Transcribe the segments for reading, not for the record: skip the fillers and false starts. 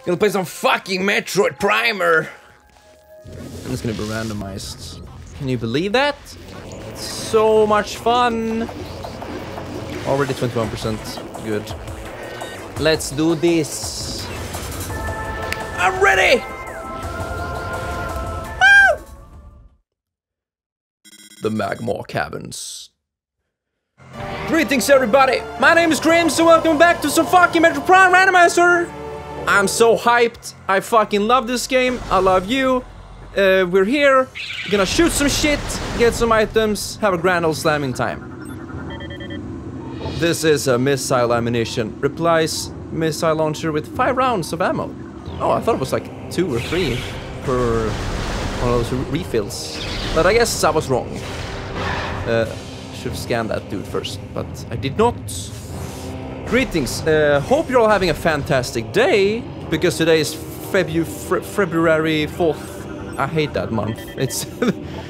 Gonna play some fucking Metroid Primer. And it's gonna be randomized. Can you believe that? It's so much fun. Already 21%. Good. Let's do this. I'm ready! Woo! The Magmar Caverns. Greetings everybody! My name is Grim, so welcome back to some fucking Metroid Prime Randomizer! I'm so hyped. I fucking love this game. I love you. We're here. We're gonna shoot some shit, get some items, have a grand old slamming time. This is a missile ammunition. Replies missile launcher with 5 rounds of ammo. Oh, I thought it was like 2 or 3 per one of those refills. But I guess I was wrong. Should have scanned that dude first, but I did not. Greetings. Hope you're all having a fantastic day, because today is February 4th. I hate that month. It's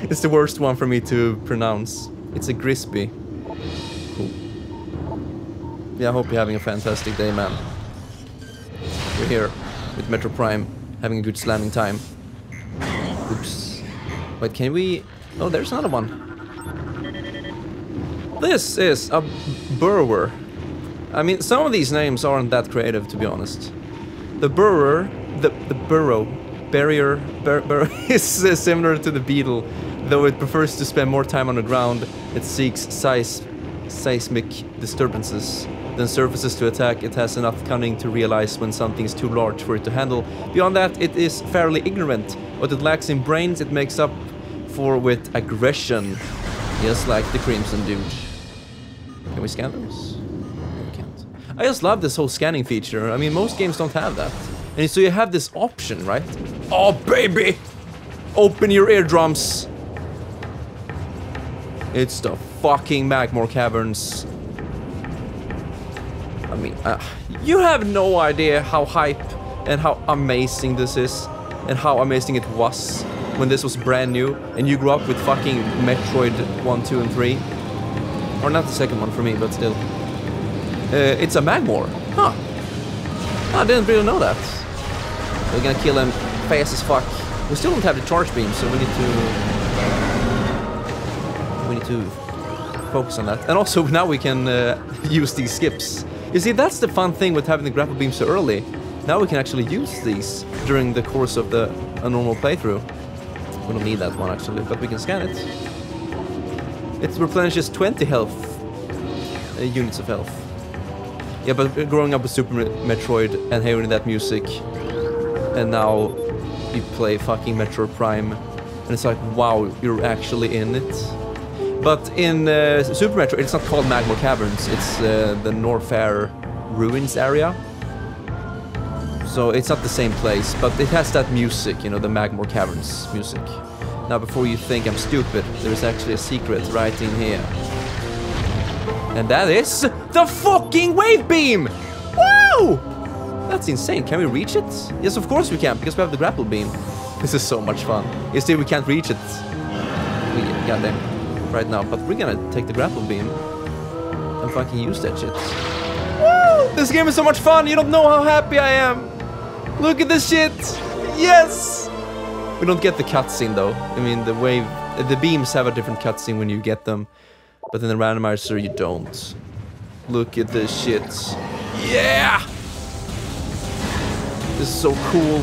it's the worst one for me to pronounce. It's a Grisby. Cool. Yeah, I hope you're having a fantastic day, man. We're here with Metro Prime, having a good slamming time. Oops. Wait, can we... Oh, there's another one. This is a burrower. I mean, some of these names aren't that creative, to be honest. The burrower, the burrow, barrier is similar to the beetle, though it prefers to spend more time on the ground. It seeks seismic disturbances, then surfaces to attack. It has enough cunning to realize when something's too large for it to handle. Beyond that, it is fairly ignorant. What it lacks in brains, it makes up for with aggression, just like the Crimson Dude. Can we scan those? No, we can't. I just love this whole scanning feature. I mean, most games don't have that. And so you have this option, right? Oh, baby! Open your eardrums! It's the fucking Magmar Caverns. I mean, you have no idea how hype and how amazing this is. And how amazing it was when this was brand new. And you grew up with fucking Metroid 1, 2, and 3. Or not the second one for me, but still. It's a Magmar. Huh. I didn't really know that. We're gonna kill him fast as fuck. We still don't have the charge beam, so we need to focus on that. And also now we can use these skips. You see, that's the fun thing with having the grapple beam so early. Now we can actually use these during the course of a normal playthrough. We don't need that one actually, but we can scan it. It replenishes 20 health units of health. Yeah, but growing up with Super Metroid and hearing that music, and now you play fucking Metroid Prime, and it's like, wow, you're actually in it. But in Super Metroid, it's not called Magmar Caverns, it's the Norfair Ruins area. So it's not the same place, but it has that music, you know, the Magmar Caverns music. Now, before you think I'm stupid, there's actually a secret right in here. And that is the fucking wave beam! Woo! That's insane. Can we reach it? Yes, of course we can, because we have the grapple beam. This is so much fun. You see, we can't reach it. Goddamn. Right now, but we're gonna take the grapple beam and fucking use that shit. Woo! This game is so much fun. You don't know how happy I am. Look at this shit. Yes! We don't get the cutscene though. I mean, the beams have a different cutscene when you get them, but in the randomizer you don't. Look at this shit. Yeah! This is so cool.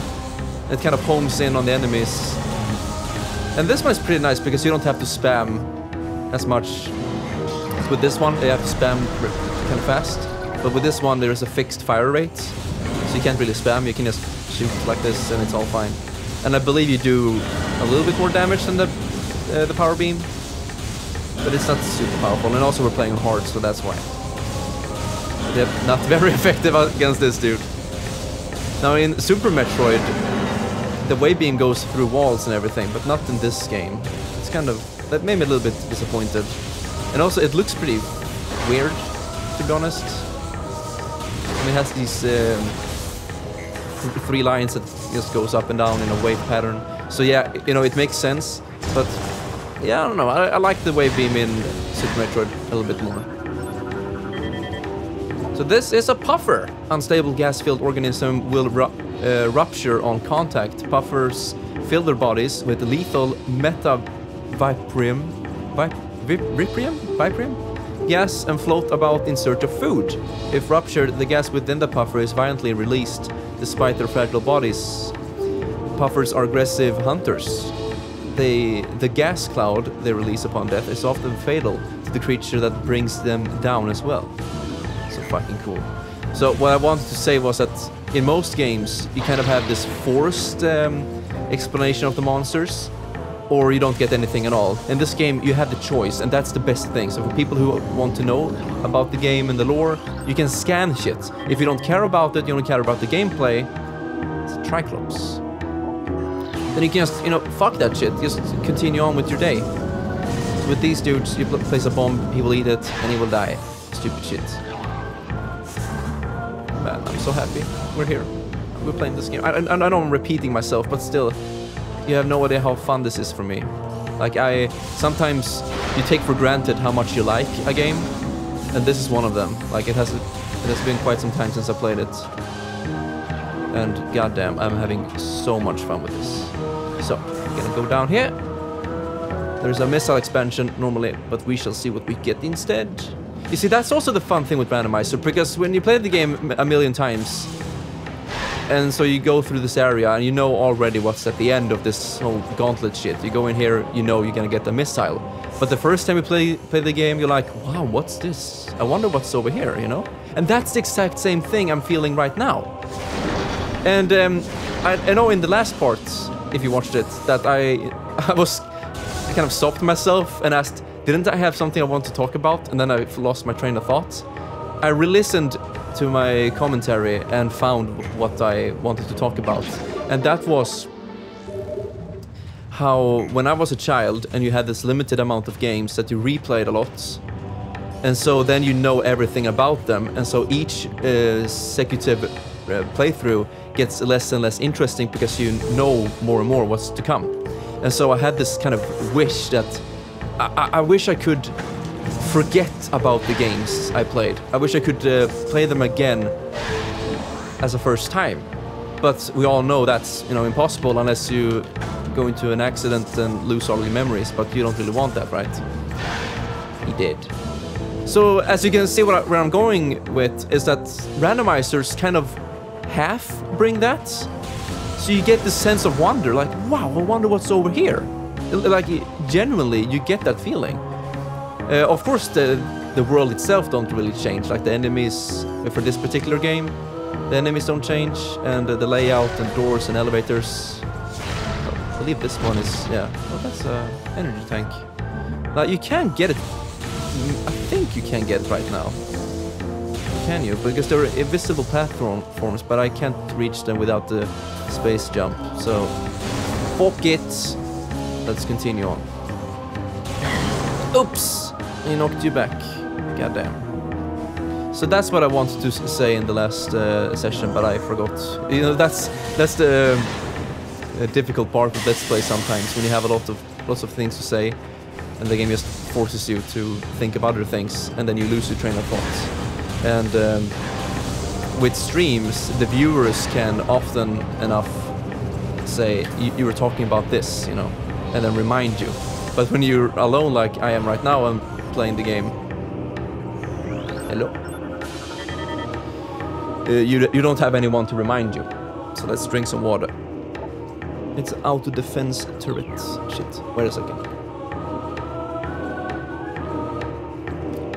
It kind of homes in on the enemies. And this one is pretty nice because you don't have to spam as much. With this one, you have to spam kind of fast. But with this one, there is a fixed fire rate. So you can't really spam, you can just shoot like this and it's all fine. And I believe you do a little bit more damage than the power beam. But it's not super powerful. And also we're playing hard, so that's why. They're not very effective against this dude. Now in Super Metroid, the wave beam goes through walls and everything, but not in this game. It's kind of... that made me a little bit disappointed. And also it looks pretty weird, to be honest. And it has these 3 lines that just goes up and down in a wave pattern. So yeah, you know, it makes sense, but yeah, I don't know. I like the wave beam in Super Metroid a little bit more. So this is a puffer. Unstable gas-filled organism will rupture on contact. Puffers fill their bodies with lethal viprium gas and float about in search of food. If ruptured, the gas within the puffer is violently released despite their fragile bodies. Puffers are aggressive hunters. The gas cloud they release upon death is often fatal to the creature that brings them down as well. So fucking cool. So what I wanted to say was that in most games you kind of have this forced explanation of the monsters, or you don't get anything at all. In this game you have the choice, and that's the best thing. So for people who want to know about the game and the lore, you can scan shit. If you don't care about it, you don't care about the gameplay, it's a Triclops. Then you can just, you know, fuck that shit, just continue on with your day. So with these dudes, you place a bomb, he will eat it, and he will die. Stupid shit. Man, I'm so happy we're here. We're playing this game. I know I'm repeating myself, but still, you have no idea how fun this is for me. Like, sometimes you take for granted how much you like a game, and this is one of them. Like, it has been quite some time since I played it. And goddamn, I'm having so much fun with this. So, I'm gonna go down here. There's a missile expansion normally, but we shall see what we get instead. You see, that's also the fun thing with Randomizer, because when you play the game a million times, and so you go through this area and you know already what's at the end of this whole gauntlet shit. You go in here, you know you're gonna get the missile. But the first time you play the game, you're like, wow, what's this? I wonder what's over here, you know? And that's the exact same thing I'm feeling right now. And I know in the last part, if you watched it, that I kind of stopped myself and asked, didn't I have something I want to talk about? And then I lost my train of thought. I re-listened to my commentary and found what I wanted to talk about. And that was how when I was a child and you had this limited amount of games that you replayed a lot, and so then you know everything about them, and so each consecutive playthrough gets less and less interesting because you know more and more what's to come. And so I had this kind of wish that I wish I could forget about the games I played. I wish I could play them again as a first time. But we all know that's, you know, impossible unless you go into an accident and lose all your memories, but you don't really want that, right? He did. So as you can see, where I'm going with is that randomizers kind of half bring that. So you get this sense of wonder, like, wow, I wonder what's over here. Like, genuinely, you get that feeling. Of course, the world itself don't really change. Like, the enemies, for this particular game, the enemies don't change, and the layout and doors and elevators. I believe this one is, yeah. Oh, that's an energy tank. Like, you can get it. I think you can get it right now. Can you? Because there are invisible platforms, but I can't reach them without the space jump. So, fuck it. Let's continue on. Oops! He knocked you back. Goddamn. So that's what I wanted to say in the last session, but I forgot. You know, that's the difficult part of Let's Play sometimes, when you have lots of things to say, and the game just forces you to think of other things, and then you lose your train of thought. And with streams, the viewers can often enough say, you were talking about this, you know, and then remind you. But when you're alone, like I am right now, I'm playing the game. Hello. You don't have anyone to remind you. So let's drink some water. It's auto defense turret. Shit. Wait a second.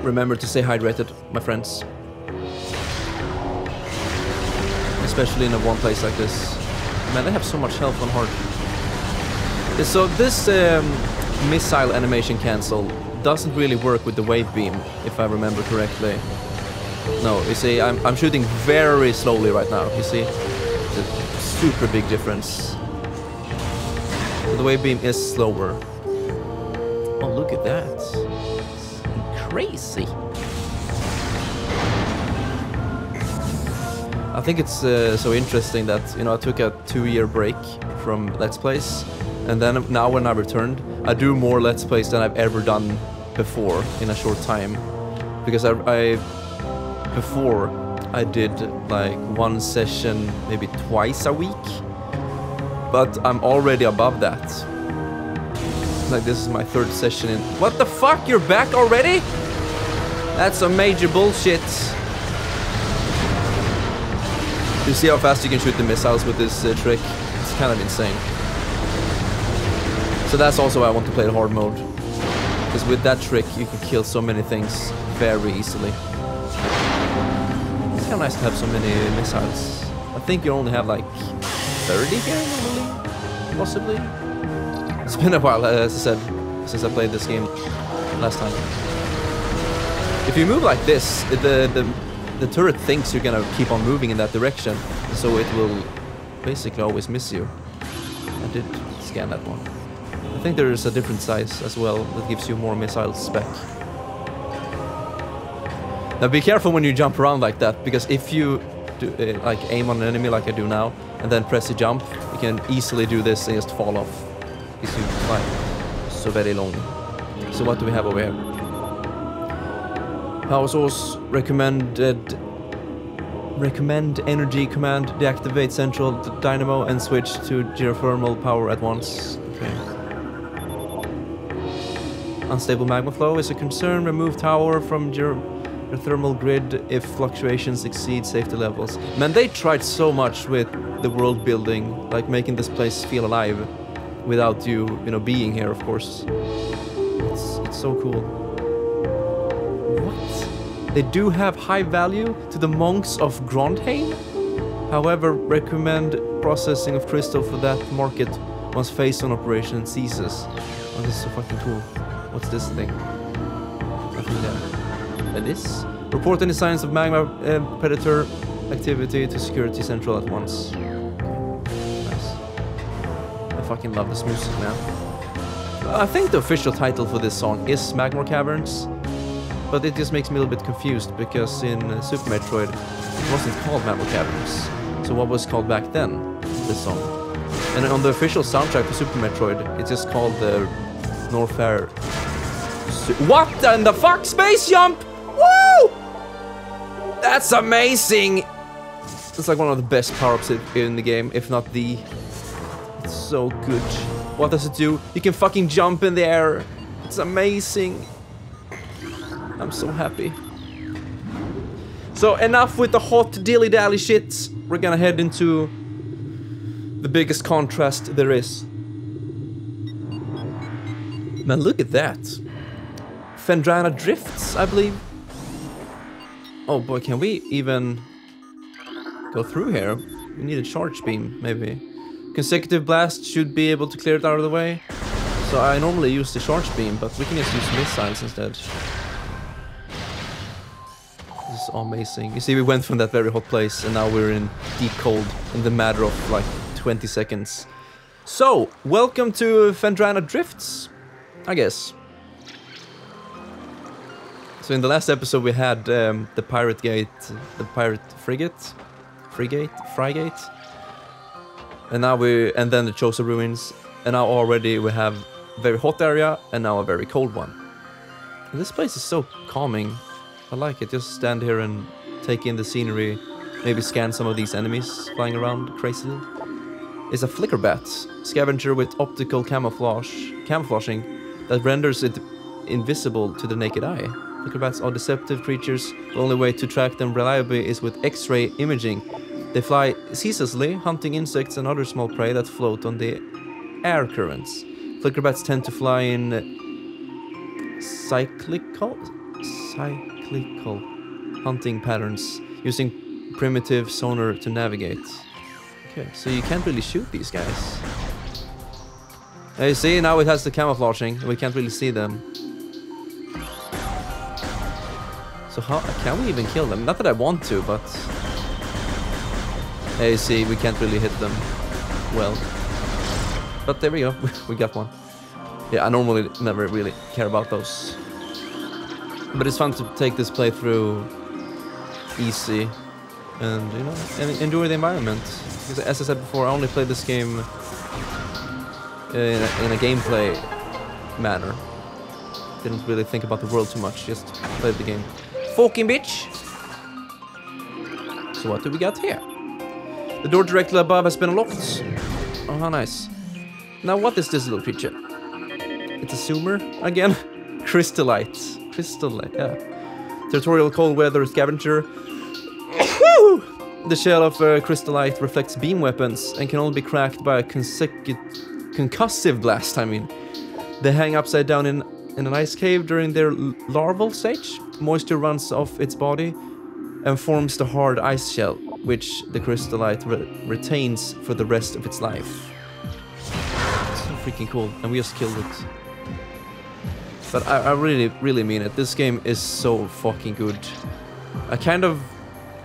Remember to stay hydrated, my friends. Especially in one place like this. Man, they have so much health on hard. So this missile animation cancel doesn't really work with the wave beam, if I remember correctly. No, you see, I'm shooting very slowly right now, you see? It's a super big difference. So the wave beam is slower. Oh, look at that. It's crazy. I think it's so interesting that, you know, I took a 2-year break from Let's Plays, and then now when I returned, I do more Let's Plays than I've ever done before in a short time. Because before I did like one session maybe twice a week, but I'm already above that. Like this is my third session in... What the fuck? You're back already? That's some major bullshit. You see how fast you can shoot the missiles with this trick? It's kind of insane. So that's also why I want to play the hard mode. Because with that trick you can kill so many things very easily. It's kind of nice to have so many missiles. I think you only have like 30 here normally, possibly. It's been a while, as I said, since I played this game last time. If you move like this, the turret thinks you're gonna keep on moving in that direction, so it will basically always miss you. I did scan that one. I think there is a different size as well that gives you more missile spec. Now be careful when you jump around like that, because if you do, like aim on an enemy like I do now, and then press the jump, you can easily do this and just fall off. Because you fly so very long. So what do we have over here? Power source recommend energy command, deactivate central dynamo and switch to geothermal power at once. Okay. Unstable magma flow is a concern. Remove tower from geothermal grid if fluctuations exceed safety levels. Man, they tried so much with the world building, like making this place feel alive without you know, being here, of course. It's so cool. What? They do have high value to the monks of Grondheim. However, recommend processing of crystal for that market once phase one operation ceases. Oh, this is so fucking cool. What's this thing? Nothing there. And this? Report any signs of magma predator activity to security central at once. Nice. I fucking love this music, man. I think the official title for this song is Magma Caverns, but it just makes me a little bit confused because in Super Metroid it wasn't called Magma Caverns. So what was called back then? This song. And on the official soundtrack for Super Metroid, it's just called the Norfair. What in the fuck? Space jump! Woo! That's amazing! It's like one of the best power-ups in the game, if not the... It's so good. What does it do? You can fucking jump in the air. It's amazing. I'm so happy. So enough with the hot dilly-dally shit. We're gonna head into the biggest contrast there is. Man, look at that. Phendrana drifts, I believe. Oh boy, can we even go through here? We need a charge beam, maybe. Consecutive blast should be able to clear it out of the way. So I normally use the charge beam, but we can just use missiles instead. This is amazing. You see, we went from that very hot place, and now we're in deep cold in the matter of like 20 seconds. So, welcome to Phendrana Drifts, I guess. So in the last episode we had the pirate gate, the pirate frigate, and now and then the Chosa ruins, and now already we have a very hot area and now a very cold one. And this place is so calming. I like it. Just stand here and take in the scenery, maybe scan some of these enemies flying around crazily. It's a flicker bat, scavenger with optical camouflaging that renders it invisible to the naked eye. Flicker bats are deceptive creatures. The only way to track them reliably is with X-ray imaging. They fly ceaselessly, hunting insects and other small prey that float on the air currents. Flicker bats tend to fly in cyclical hunting patterns, using primitive sonar to navigate. Okay, so you can't really shoot these guys. You see, now it has the camouflaging, we can't really see them. So how can we even kill them? Not that I want to, but... You see, we can't really hit them well. But there we go, we got one. Yeah, I normally never really care about those. But it's fun to take this playthrough easy and, you know, and enjoy the environment. Because as I said before, I only played this game in a gameplay manner. Didn't really think about the world too much, just played the game. Fucking bitch! So what do we got here? The door directly above has been unlocked. Oh, how nice. Now what is this little creature? It's a zoomer again. Crystallite. Crystallite, yeah. Territorial cold weather scavenger. The shell of crystallite reflects beam weapons and can only be cracked by a concussive blast, I mean. They hang upside down in an ice cave during their larval stage. Moisture runs off its body and forms the hard ice shell, which the crystallite retains for the rest of its life. So freaking cool, and we just killed it. But I really mean it. This game is so fucking good. I kind of,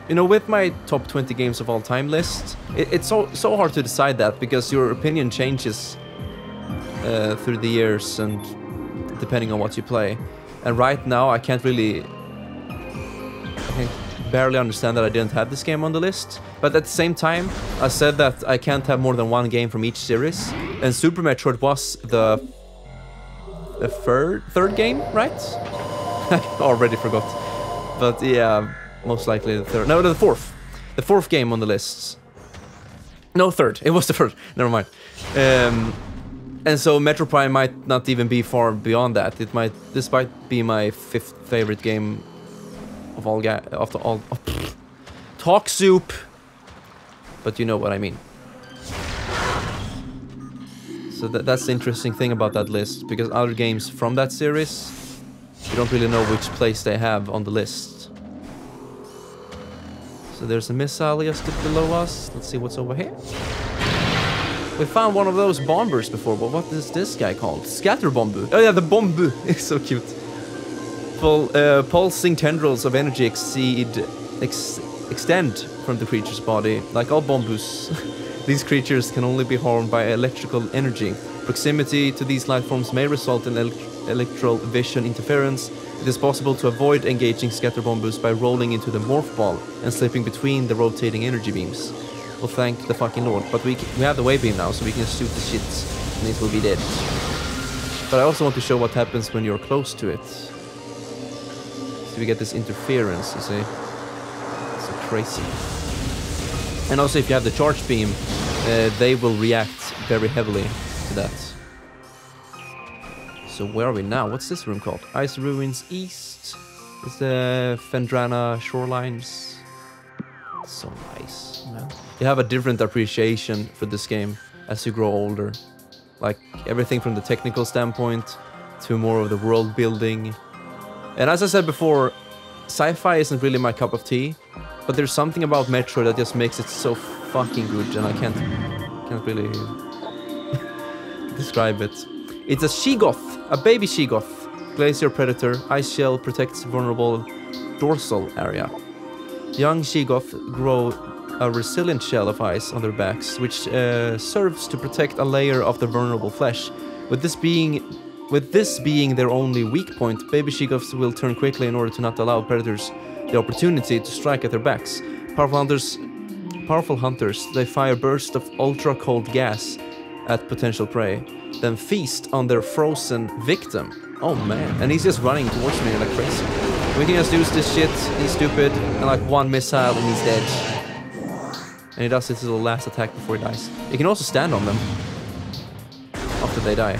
you know, with my top 20 games of all time list, it's so hard to decide that because your opinion changes through the years and depending on what you play. And right now I can barely understand that I didn't have this game on the list. But at the same time, I said that I can't have more than one game from each series. And Super Metroid was the third game, right? I already forgot. But yeah, most likely the third. No, the fourth. The fourth game on the list. No, third. It was the first. Never mind. And so Metro Prime might not even be far beyond that. This might be my fifth favorite game of all Talk Soup. But you know what I mean. So that's the interesting thing about that list, because other games from that series, you don't really know which place they have on the list. So there's a missile just below us. Let's see what's over here. We found one of those bombers before, but what is this guy called? Scatter Bombu. Oh yeah, the Bombu. It's so cute. Pulsing tendrils of energy extend from the creature's body. Like all Bombus, these creatures can only be harmed by electrical energy. Proximity to these life forms may result in electral vision interference. It is possible to avoid engaging Scatter Bombus by rolling into the morph ball and slipping between the rotating energy beams. Well, thank the fucking Lord. But we have the wave beam now, so we can shoot the shit and it will be dead. But I also want to show what happens when you're close to it. So we get this interference, you see. So crazy. And also if you have the charge beam, they will react very heavily to that. So where are we now? What's this room called? Ice Ruins East. It's the Fendrana Shorelines. So nice, man. You have a different appreciation for this game as you grow older. Like everything from the technical standpoint to more of the world building. And as I said before, sci-fi isn't really my cup of tea, but there's something about Metroid that just makes it so fucking good, and I can't really describe it. It's a Sheegoth, a baby Sheegoth. Glacier Predator, Ice Shell protects vulnerable dorsal area. Young Sheegoth grow a resilient shell of ice on their backs, which serves to protect a layer of the vulnerable flesh. With this being their only weak point, baby Sheegoths will turn quickly in order to not allow predators the opportunity to strike at their backs. Powerful hunters, they fire bursts of ultra-cold gas at potential prey, then feast on their frozen victim. Oh man, and he's just running towards me like crazy. We can just use this shit, he's stupid, and like one missile and he's dead. And he does his little last attack before he dies. You can also stand on them after they die.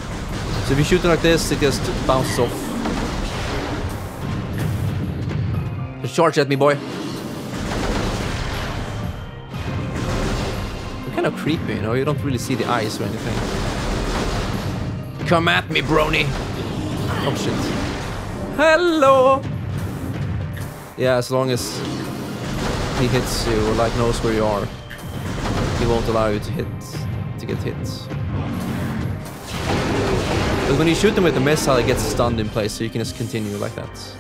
So if you shoot it like this, it just bounces off. Just charge at me, boy. They're kind of creepy, you know? You don't really see the eyes or anything. Come at me, brony! Oh shit. Hello! Yeah, as long as he hits you or like knows where you are, he won't allow you to get hit. But when you shoot them with the missile, it gets stunned in place, so you can just continue like that.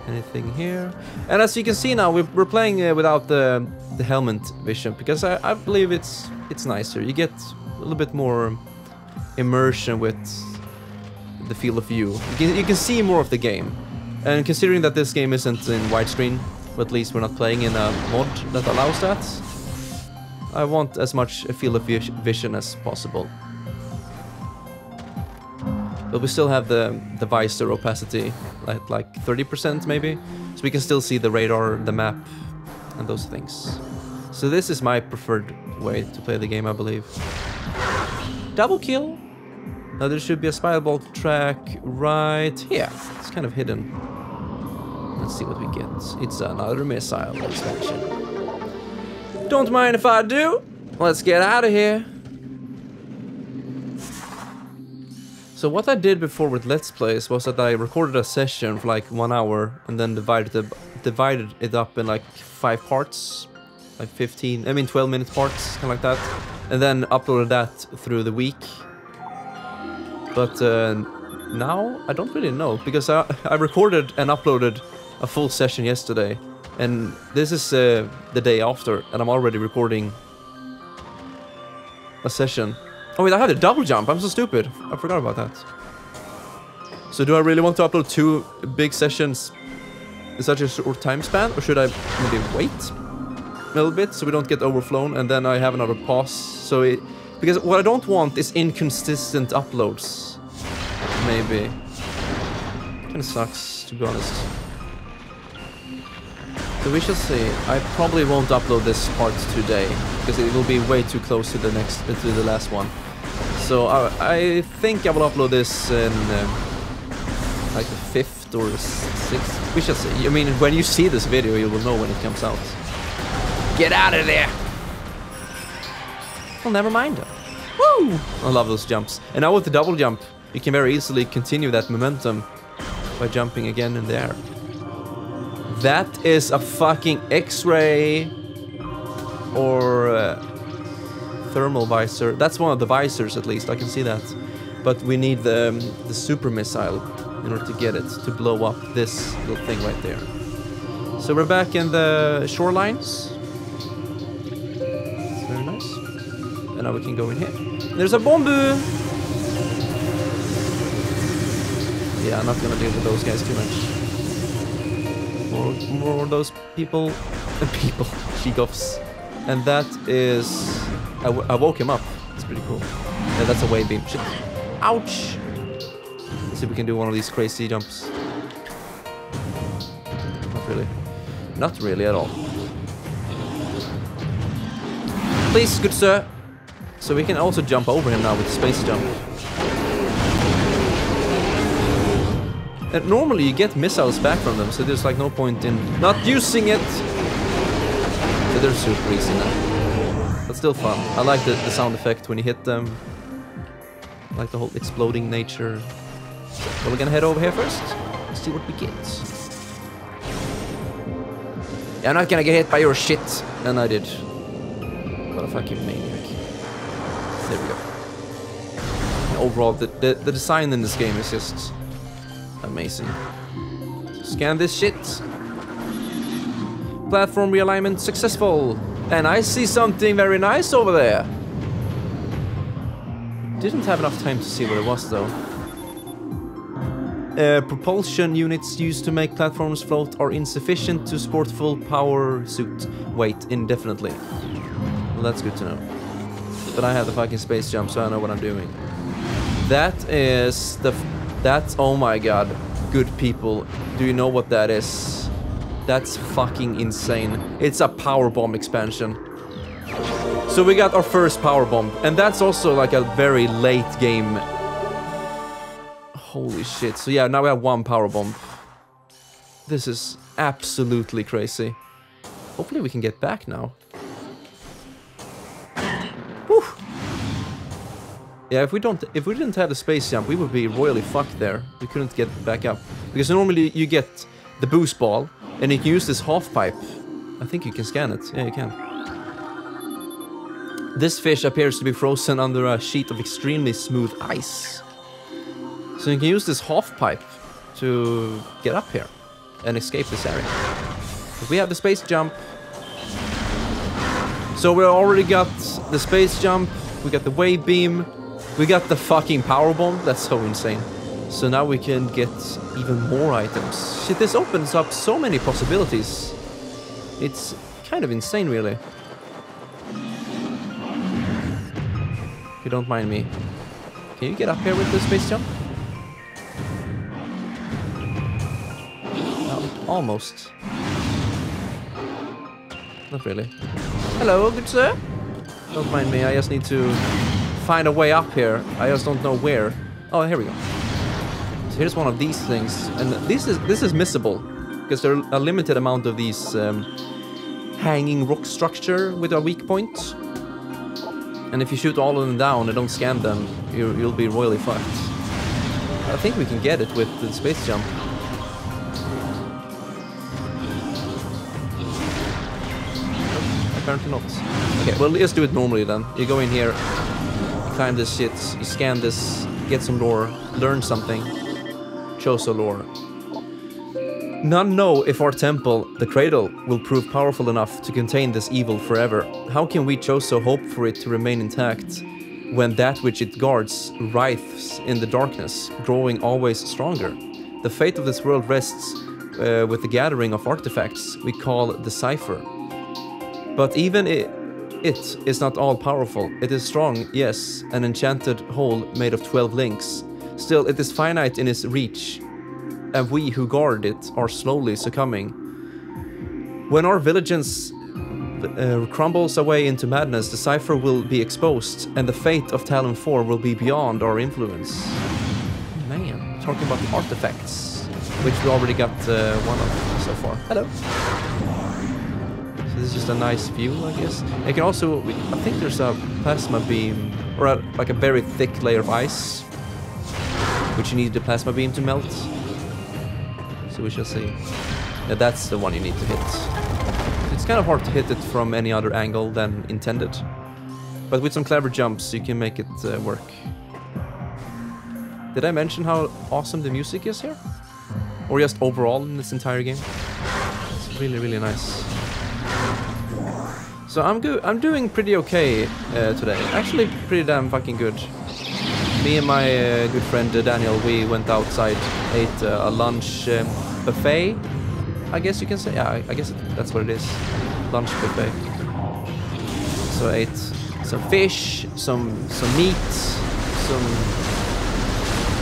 Anything here? And as you can see now, we're playing without the helmet vision, because I believe it's nicer. You get a little bit more immersion with the field of view. You can see more of the game. And considering that this game isn't in widescreen, or at least we're not playing in a mod that allows that, I want as much a field of vision as possible. But we still have the visor opacity at like 30% maybe, so we can still see the radar, the map, and those things. So this is my preferred way to play the game, I believe. Double kill. Now there should be a spiral track right here. It's kind of hidden. Let's see what we get. It's another missile expansion. Don't mind if I do. Let's get out of here. So what I did before with Let's Plays was that I recorded a session for like 1 hour and then divided it up in like 5 parts, like 12-minute parts, kind of like that, and then uploaded that through the week. But now I don't really know, because I recorded and uploaded a full session yesterday, and this is the day after, and I'm already recording a session. Oh wait, I had a double jump. I'm so stupid. I forgot about that. So do I really want to upload 2 big sessions in such a short time span? Or should I maybe wait a little bit so we don't get overflown and then I have another pause? Because what I don't want is inconsistent uploads. Maybe. Kinda sucks, to be honest. So we shall see. I probably won't upload this part today because it will be way too close to the last one. So I think I will upload this in like the 5th or 6th. We shall see. I mean, when you see this video, you will know when it comes out. Get out of there! Well, never mind. Woo! I love those jumps. And now with the double jump, you can very easily continue that momentum by jumping again in the air. That is a fucking X-ray or thermal visor. That's one of the visors, at least. I can see that. But we need the super missile in order to get it to blow up this little thing right there. So we're back in the shorelines. It's very nice. And now we can go in here. There's a bomb! Yeah, I'm not gonna deal with those guys too much. More of those people. She-goffs. And that is... I woke him up. It's pretty cool. Yeah, that's a wave beam. Shit. Ouch! Let's see if we can do one of these crazy jumps. Not really. Not really at all. Please, good sir. So we can also jump over him now with the space jump. And normally you get missiles back from them, so there's like no point in not using it. So they're super easy now. But still fun. I like the sound effect when you hit them. I like the whole exploding nature. So we're gonna head over here first. Let's see what we get. Yeah, I'm not gonna get hit by your shit. And I did. What a fucking maniac. There we go. And overall, the design in this game is just... amazing. Scan this shit. Platform realignment successful. And I see something very nice over there. Didn't have enough time to see what it was though. Propulsion units used to make platforms float are insufficient to support full power suit weight indefinitely. Well, that's good to know. But I have the fucking space jump, so I know what I'm doing. That is the... That's, oh my god, good people. Do you know what that is? That's fucking insane. It's a power bomb expansion. So we got our first power bomb, and that's also like a very late game. Holy shit. So yeah, now we have 1 power bomb. This is absolutely crazy. Hopefully we can get back now. Whew. Yeah, if we didn't have the space jump, we would be royally fucked there. We couldn't get back up. Because normally you get the boost ball, and you can use this half pipe. I think you can scan it. Yeah, you can. This fish appears to be frozen under a sheet of extremely smooth ice. So you can use this half pipe to get up here and escape this area. But we have the space jump. So we already got the space jump, we got the wave beam, we got the fucking power bomb. That's so insane. So now we can get even more items. Shit, this opens up so many possibilities. It's kind of insane, really. If you don't mind me. Can you get up here with the space jump? Almost. not really. Hello, good sir. Don't mind me, I just need to find a way up here. I just don't know where. Oh, here we go. So here's one of these things, and this is missable because there are a limited amount of these hanging rock structure with a weak point. And if you shoot all of them down and don't scan them, you'll be royally fucked. I think we can get it with the space jump. Apparently not. Okay, well, let's do it normally then. You go in here, you climb this shit, you scan this, get some lore, learn something. Choso lore. None know if our temple, the cradle, will prove powerful enough to contain this evil forever. How can we Choso hope for it to remain intact when that which it guards writhes in the darkness, growing always stronger? The fate of this world rests with the gathering of artifacts we call the cipher. But even it is not all powerful. It is strong, yes, an enchanted whole made of 12 links. Still, it is finite in its reach, and we who guard it are slowly succumbing. When our vigilance crumbles away into madness, the cipher will be exposed, and the fate of Talon 4 will be beyond our influence. Man, talking about the artifacts, which we already got one of so far. Hello. So this is just a nice view, I guess. I can also, I think there's a plasma beam, or like a very thick layer of ice, which you need the plasma beam to melt. So we shall see. Yeah, that's the one you need to hit. It's kind of hard to hit it from any other angle than intended. But with some clever jumps, you can make it work. Did I mention how awesome the music is here? Or just overall in this entire game? It's really, really nice. So I'm doing pretty okay today. Actually, pretty damn fucking good. Me and my good friend Daniel, we went outside, ate a lunch buffet, I guess you can say. Yeah, I guess that's what it is. Lunch buffet. So I ate some fish, some meat, some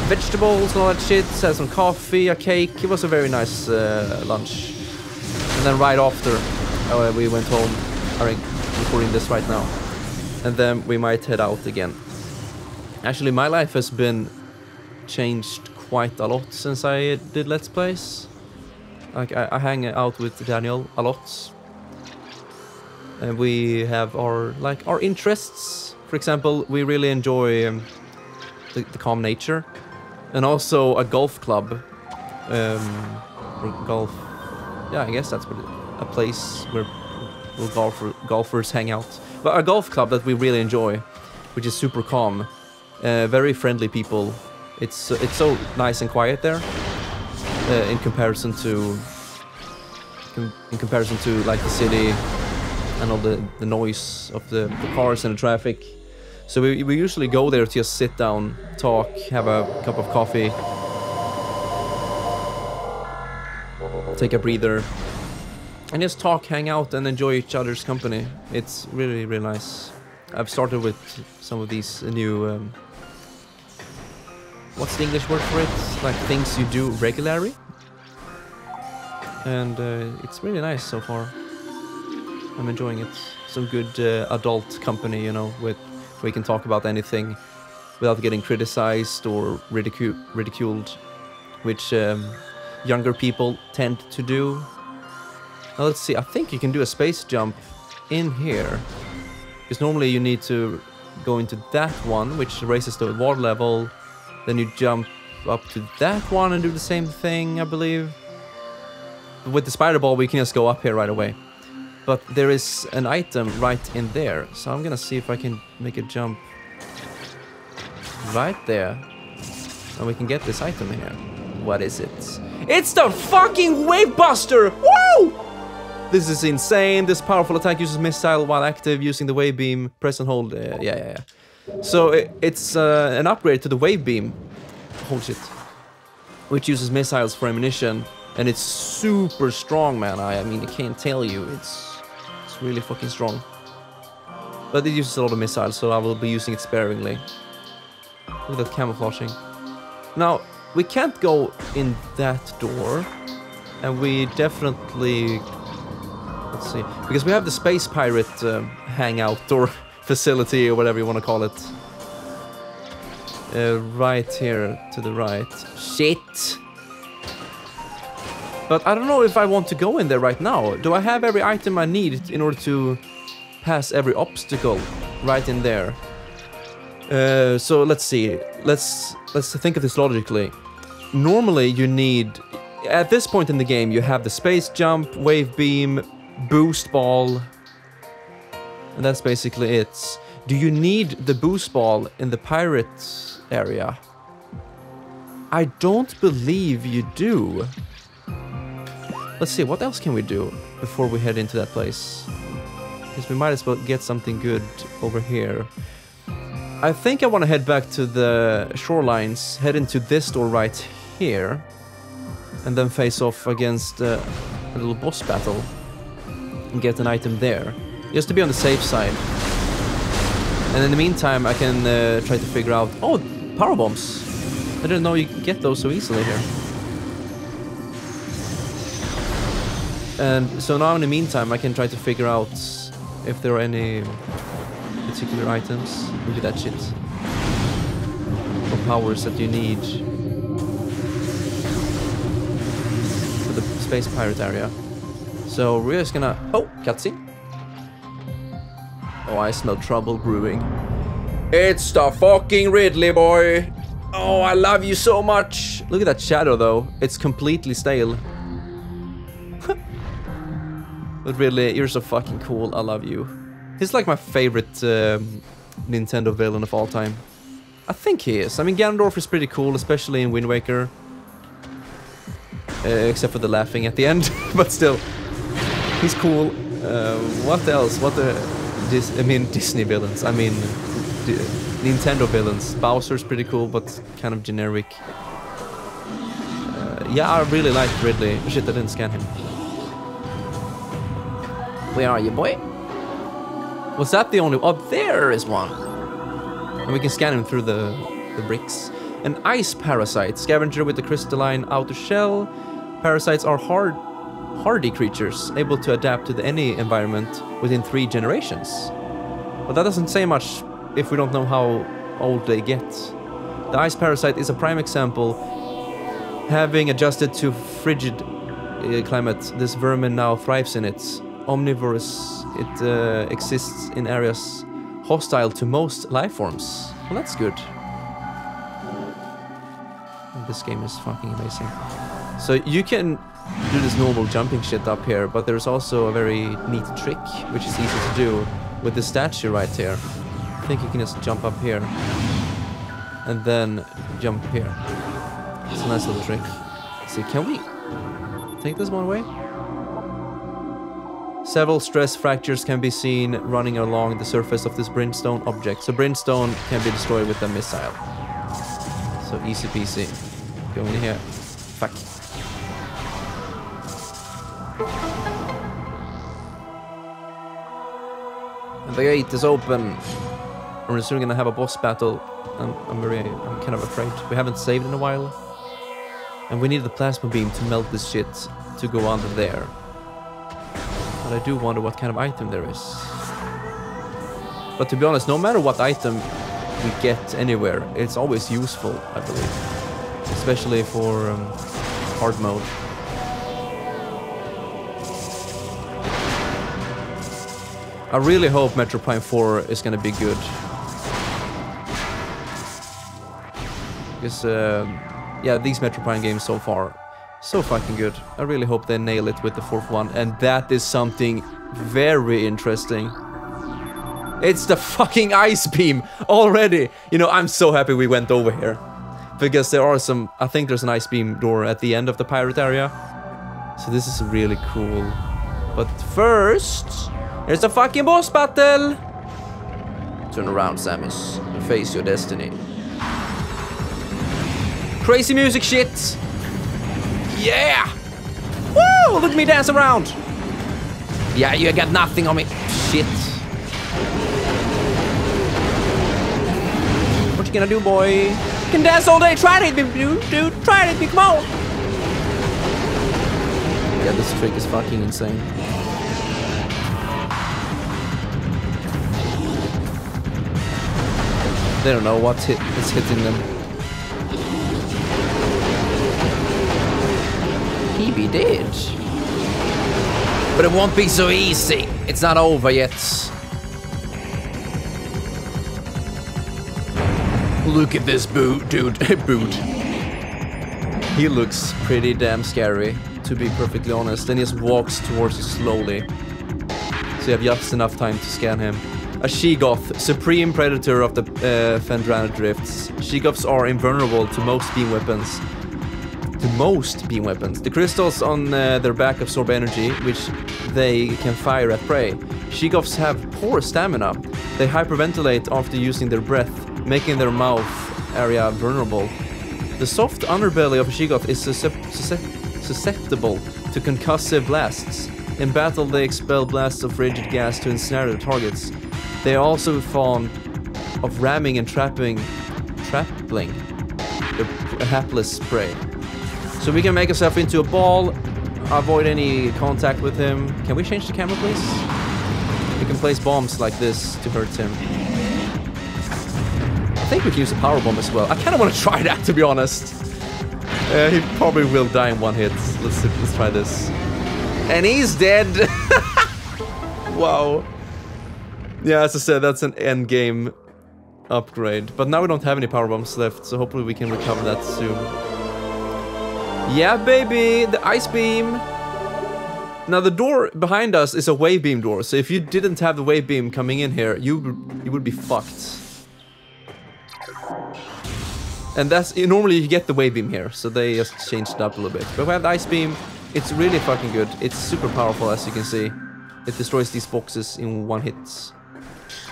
vegetables and all that shit, had some coffee, a cake. It was a very nice lunch. And then right after, we went home. I'm recording this right now. And then we might head out again. Actually, my life has been changed quite a lot since I did Let's Plays. Like, I hang out with Daniel a lot. And we have our interests. For example, we really enjoy the calm nature. And also a golf club. Or golf... Yeah, I guess that's what a place where golfers hang out. But a golf club that we really enjoy, which is super calm. Very friendly people. It's so nice and quiet there, in comparison to like the city and all the noise of the cars and the traffic. So we usually go there to just sit down, talk, have a cup of coffee, take a breather, and just talk, hang out, and enjoy each other's company. It's really, really nice. I've started with some of these new... what's the English word for it? Like things you do regularly. And it's really nice so far. I'm enjoying it. Some good adult company, you know, where you can talk about anything without getting criticized or ridiculed, which younger people tend to do. Now let's see, I think you can do a space jump in here. Because normally you need to go into that one, which raises the water level. Then you jump up to that one and do the same thing, I believe. But with the spider ball, we can just go up here right away. But there is an item right in there. So I'm gonna see if I can make a jump right there. And we can get this item here. What is it? It's the fucking Wave Buster! Woo! This is insane. This powerful attack uses missile while active using the wave beam. Press and hold. Yeah. So it's an upgrade to the wave beam. Hold shit. Which uses missiles for ammunition. And it's super strong, man. I mean, I can't tell you. It's really fucking strong. But it uses a lot of missiles, so I will be using it sparingly. Look at that camouflaging. Now, we can't go in that door. And we definitely... Let's see. Because we have the Space Pirate hangout or facility or whatever you want to call it. Right here to the right. Shit! But I don't know if I want to go in there right now. Do I have every item I need in order to pass every obstacle right in there? So let's see. Let's think of this logically. Normally you need, at this point in the game, you have the space jump, wave beam, boost ball, and that's basically it. Do you need the boost ball in the pirate area? I don't believe you do. Let's see, what else can we do before we head into that place? Because we might as well get something good over here. I think I want to head back to the shorelines, head into this door right here, and then face off against a little boss battle and get an item there, just to be on the safe side. And in the meantime, I can try to figure out... Oh, power bombs! I didn't know you could get those so easily here. And so now in the meantime, I can try to figure out if there are any particular items. Look at that shit. Or powers that you need for the Space Pirate area. So we're just gonna... Oh, cutscene. Oh, I smell trouble brewing. It's the fucking Ridley boy! Oh, I love you so much! Look at that shadow though. It's completely stale. But really, you're so fucking cool. I love you. He's like my favorite Nintendo villain of all time. I think he is. I mean, Ganondorf is pretty cool, especially in Wind Waker. Except for the laughing at the end. But still, he's cool. What else? I mean, Disney villains. I mean, Nintendo villains. Bowser's pretty cool, but kind of generic. Yeah, I really like Ridley. Shit, I didn't scan him. Where are you, boy? Was that the only... Oh, there is one. And we can scan him through the bricks. An ice parasite. Scavenger with the crystalline outer shell. Parasites are hardy creatures, able to adapt to any environment within 3 generations. But that doesn't say much if we don't know how old they get. The ice parasite is a prime example. Having adjusted to frigid climate, this vermin now thrives in it. Omnivorous, it exists in areas hostile to most life forms. Well, that's good. This game is fucking amazing. So you can do this normal jumping shit up here, but there's also a very neat trick, which is easy to do, with the statue right here. I think you can just jump up here, and then jump here. It's a nice little trick. See, can we take this one away? Several stress fractures can be seen running along the surface of this brimstone object. So brimstone can be destroyed with a missile. So easy peasy. Go in here. Fuck. And the gate is open. We're soon gonna have a boss battle. I'm kind of afraid. We haven't saved in a while. And we need the plasma beam to melt this shit to go under there. But I do wonder what kind of item there is. But to be honest, no matter what item we get anywhere, it's always useful, I believe. Especially for hard mode. I really hope Metroid Prime 4 is gonna be good. Because, yeah, these Metroid Prime games so far, so fucking good. I really hope they nail it with the 4th one, and that is something very interesting. It's the fucking ice beam already! You know, I'm so happy we went over here. Because there are some... I think there's an ice beam door at the end of the pirate area. So this is really cool. But first... There's a fucking boss battle! Turn around, Samus, and face your destiny. Crazy music shit! Yeah! Woo! Look at me dance around! Yeah, you got nothing on me. Shit. What you gonna do, boy? You can dance all day. Try to hit me, dude. Try to hit me, come on! Yeah, this trick is fucking insane. They don't know what is hitting them. He be dead. But it won't be so easy. It's not over yet. Look at this dude. He looks pretty damn scary, to be perfectly honest. And he just walks towards you slowly. So you have just enough time to scan him. A Sheegoth, supreme predator of the Fendrana drifts. Sheegoths are invulnerable to most beam weapons. The crystals on their back absorb energy, which they can fire at prey. Sheegoths have poor stamina. They hyperventilate after using their breath, making their mouth area vulnerable. The soft underbelly of a Sheegoth is susceptible to concussive blasts. In battle, they expel blasts of rigid gas to ensnare their targets. They are also fond of ramming and trapping their hapless prey. So we can make ourselves into a ball, avoid any contact with him. Can we change the camera, please? We can place bombs like this to hurt him. I think we can use a power bomb as well. I kind of want to try that, to be honest. He probably will die in one hit. Let's try this. And he's dead. Wow. Yeah, as I said, that's an end game upgrade. But now we don't have any power bombs left, so hopefully we can recover that soon. Yeah, baby, the ice beam. Now the door behind us is a wave beam door, so if you didn't have the wave beam coming in here, you would be fucked. And that's normally you get the wave beam here, so they just changed it up a little bit. But we have the ice beam. It's really fucking good. It's super powerful, as you can see. It destroys these boxes in one hit.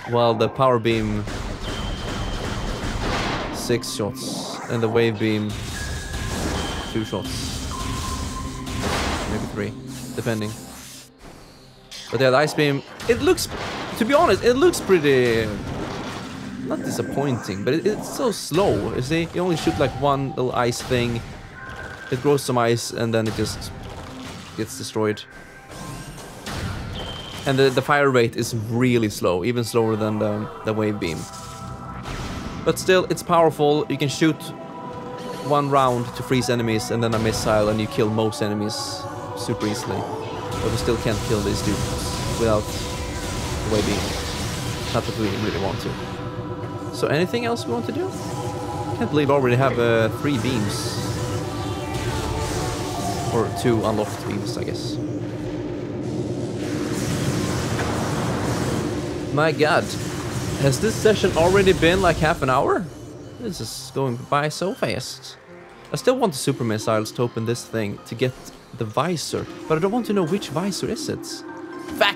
While the power beam 6 shots and the wave beam 2 shots, maybe 3, depending. But yeah, the ice beam, it looks, to be honest, it looks pretty not disappointing, but it's so slow. You see, you only shoot like one little ice thing, it grows some ice, and then it just gets destroyed. And the fire rate is really slow, even slower than the wave beam. But still, it's powerful. You can shoot one round to freeze enemies and then a missile, and you kill most enemies super easily. But we still can't kill these dudes without the wave beam. Not that we really want to. So anything else we want to do? Can't believe I already have 3 beams. Or 2 unlocked beams, I guess. My god. Has this session already been like half an hour? This is going by so fast. I still want the super missiles to open this thing to get the visor, but I don't want to know which visor is it. Fuck!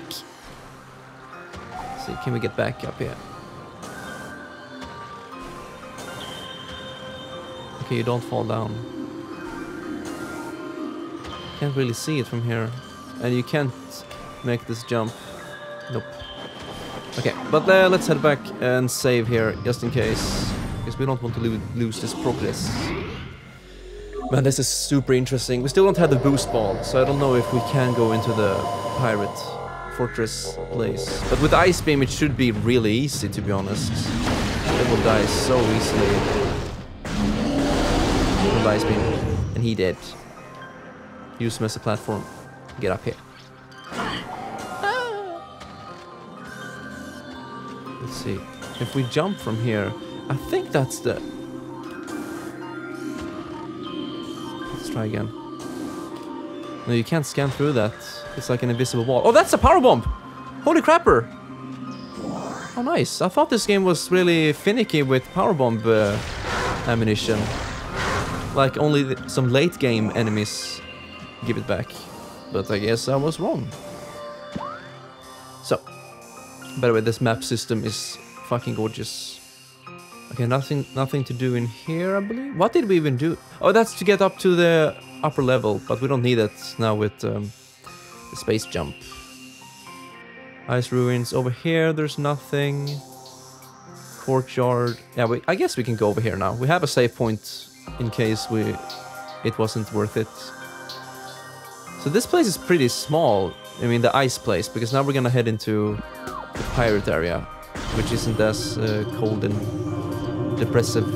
See, can we get back up here? Okay, you don't fall down. Can't really see it from here. And you can't make this jump. Nope. Okay, but let's head back and save here, just in case. Because we don't want to lose this progress. Man, this is super interesting. We still don't have the boost ball, so I don't know if we can go into the pirate fortress place. But with Ice Beam, it should be really easy, to be honest. They will die so easily. With Ice Beam. And he did. Use him as a platform. Get up here. Let's see. If we jump from here, I think that's the... Let's try again. No, you can't scan through that. It's like an invisible wall. Oh, that's a power bomb! Holy crapper! Oh, nice. I thought this game was really finicky with power bomb ammunition. Like only some late game enemies give it back. But I guess I was wrong. So, by the way, this map system is fucking gorgeous. Okay, nothing to do in here, I believe. What did we even do? Oh, that's to get up to the upper level, but we don't need it now with the space jump. Ice ruins over here. There's nothing. Courtyard. Yeah, I guess we can go over here now. We have a save point in case it wasn't worth it. So this place is pretty small. I mean, the ice place, because now we're gonna head into the pirate area, which isn't as cold and depressive.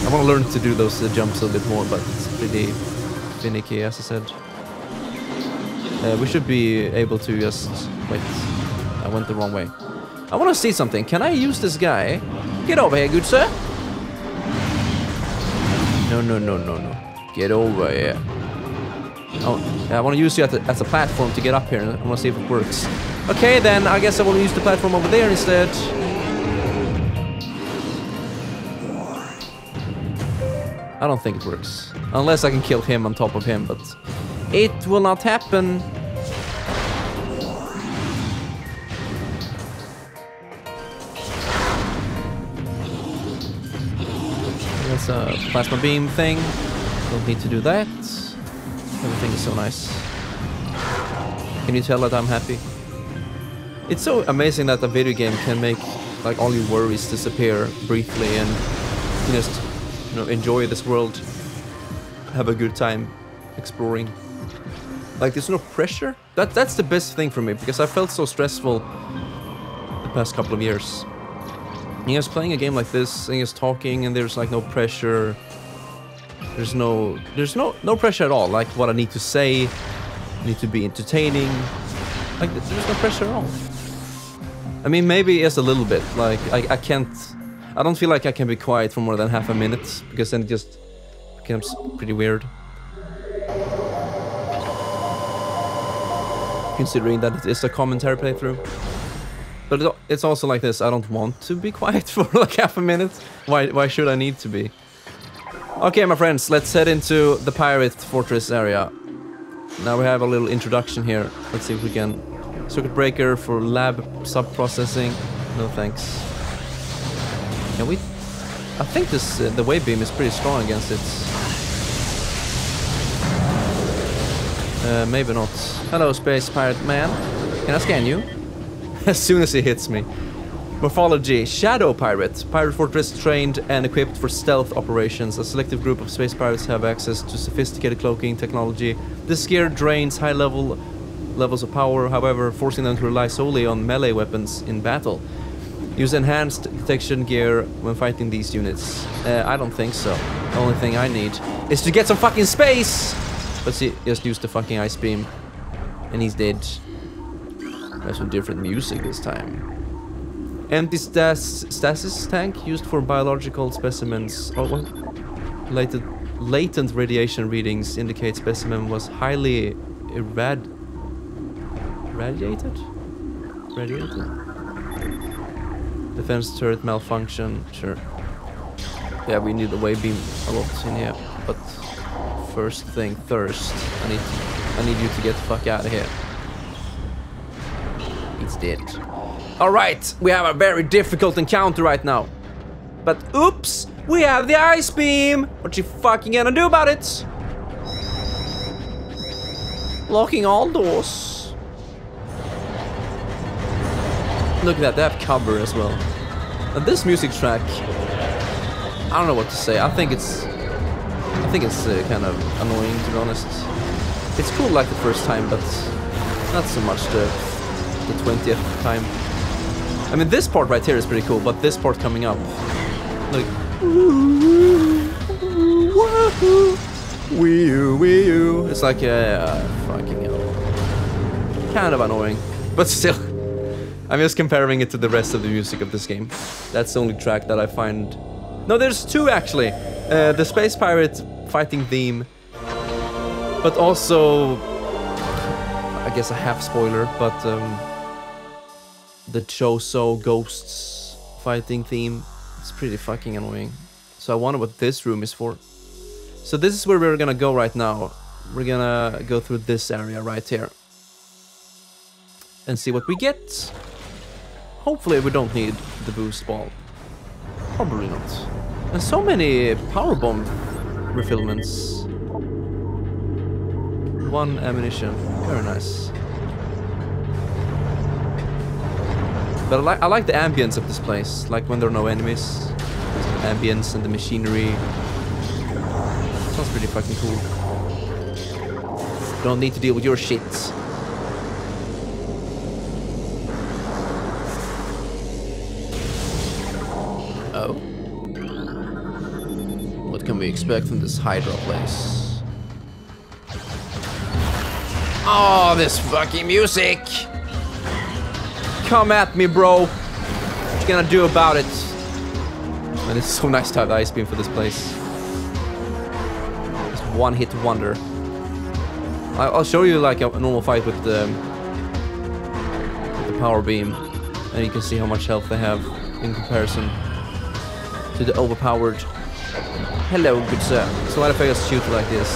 I want to learn to do those jumps a bit more, but it's pretty finicky, as I said. We should be able to just... Wait, I went the wrong way. I want to see something. Can I use this guy? Get over here, good sir. No, no, no, no, no. Get over here. Oh, yeah, I want to use you as a platform to get up here. I want to see if it works. Okay, then I guess I will use the platform over there instead. I don't think it works. Unless I can kill him on top of him, but it will not happen. That's a plasma beam thing. Don't need to do that. Everything is so nice. Can you tell that I'm happy? It's so amazing that a video game can make like all your worries disappear briefly and you just enjoy this world, have a good time exploring. Like there's no pressure. That's the best thing for me because I felt so stressful the past couple of years. And just playing a game like this and just talking and there's like no pressure. There's no pressure at all. Like what I need to say, I need to be entertaining. Like there's no pressure at all. I mean, maybe just a little bit. Like I don't feel like I can be quiet for more than half a minute because then it just becomes pretty weird. Considering that it is a commentary playthrough. But it's also like this. I don't want to be quiet for like half a minute. Why should I need to be? Okay, my friends, let's head into the pirate fortress area. Now we have a little introduction here. Let's see if we can... Circuit breaker for lab sub-processing. No thanks. Can we... I think this the wave beam is pretty strong against it. Maybe not. Hello, space pirate man. Can I scan you? As soon as he hits me. Morphology. Shadow pirate. Pirate fortress trained and equipped for stealth operations. A selective group of space pirates have access to sophisticated cloaking technology. This gear drains high levels of power, however, forcing them to rely solely on melee weapons in battle. Use enhanced detection gear when fighting these units. I don't think so. The only thing I need is to get some fucking space! But see, just use the fucking ice beam. And he's dead. There's some different music this time. Empty stasis tank used for biological specimens. Oh, what? Latent radiation readings indicate specimen was highly Radiated? Defense turret malfunction, sure. Yeah, we need the wave beam a lot in here, but first thing first, I need you to get the fuck out of here. It's dead. Alright, we have a very difficult encounter right now. But oops, we have the ice beam! What you fucking gonna do about it? Locking all doors. Look at that, they have cover as well. And this music track, I don't know what to say. I think it's kind of annoying, to be honest. It's cool like the first time, but not so much the 20th time. I mean, this part right here is pretty cool, but this part coming up, like, it's like fucking hell, kind of annoying, but still. I'm just comparing it to the rest of the music of this game. That's the only track that I find... No, there's two actually. The Space Pirate fighting theme, but also, I guess a half spoiler, but the Choso Ghosts fighting theme, it's pretty fucking annoying. So I wonder what this room is for. So this is where we're gonna go right now. We're gonna go through this area right here and see what we get. Hopefully we don't need the boost ball. Probably not. And so many power bomb refillments. 1 ammunition. Very nice. But I like the ambience of this place. Like when there are no enemies. The ambience and the machinery. Sounds pretty fucking cool. Don't need to deal with your shit. we expect from this Hydra place? Oh, this fucking music! Come at me, bro! What you gonna do about it? Man, it's so nice to have the ice beam for this place. Just one hit wonder. I'll show you like a normal fight with the power beam, and you can see how much health they have in comparison to the overpowered. Hello, good sir. So what if I just shoot like this?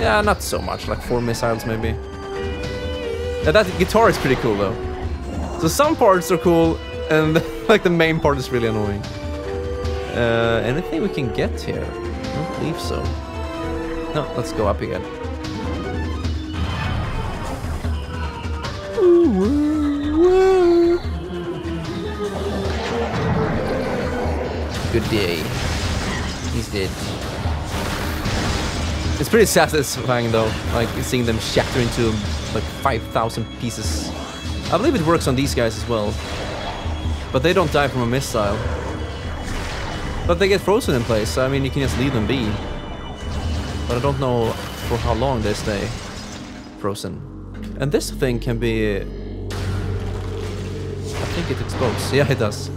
Yeah, not so much, like 4 missiles maybe. Yeah, that guitar is pretty cool though. So some parts are cool, and like the main part is really annoying. Anything we can get here? I don't believe so. No, let's go up again. Good day. He's dead. It's pretty satisfying though, like seeing them shatter into like 5,000 pieces. I believe it works on these guys as well. But they don't die from a missile. But they get frozen in place, so I mean you can just leave them be. But I don't know for how long they stay frozen. And this thing can be... I think it explodes. Yeah, it does.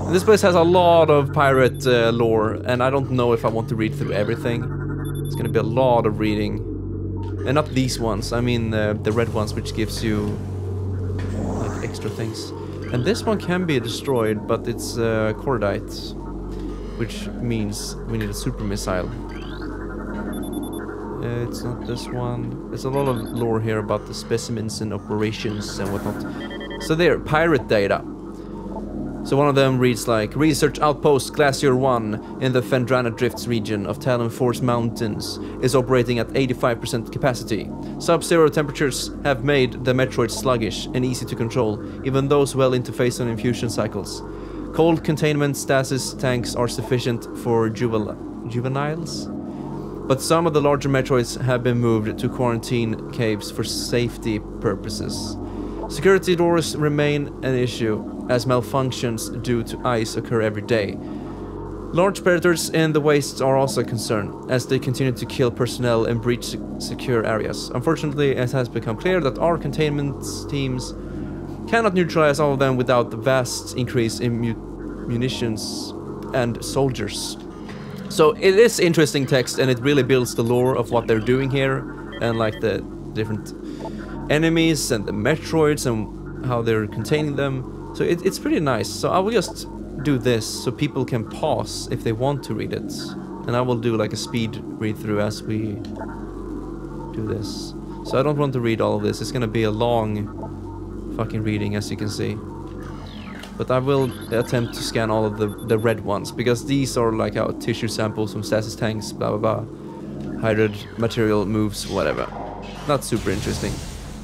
And this place has a lot of pirate lore, and I don't know if I want to read through everything. It's gonna be a lot of reading. And not these ones, I mean the red ones, which gives you like extra things. And this one can be destroyed, but it's cordite, which means we need a super missile. It's not this one. There's a lot of lore here about the specimens and operations and whatnot. So they're pirate data. So one of them reads like, Research Outpost Glacier 1 in the Fendrana Drifts region of Talon Force Mountains is operating at 85% capacity. Sub-zero temperatures have made the Metroid sluggish and easy to control, even those well into phase and infusion cycles. Cold containment stasis tanks are sufficient for juveniles, but some of the larger Metroids have been moved to quarantine caves for safety purposes. Security doors remain an issue, as malfunctions due to ice occur every day. Large predators in the wastes are also a concern, as they continue to kill personnel and breach secure areas. Unfortunately, it has become clear that our containment teams cannot neutralize all of them without the vast increase in munitions and soldiers. So it is interesting text, and it really builds the lore of what they're doing here, and like the different enemies and the Metroids and how they're containing them. So it's pretty nice. So I will just do this so people can pause if they want to read it. And I will do like a speed read through as we do this. So I don't want to read all of this. It's gonna be a long fucking reading, as you can see. But I will attempt to scan all of the red ones, because these are like our tissue samples from stasis tanks, blah blah blah. Hydrid material moves, whatever. Not super interesting.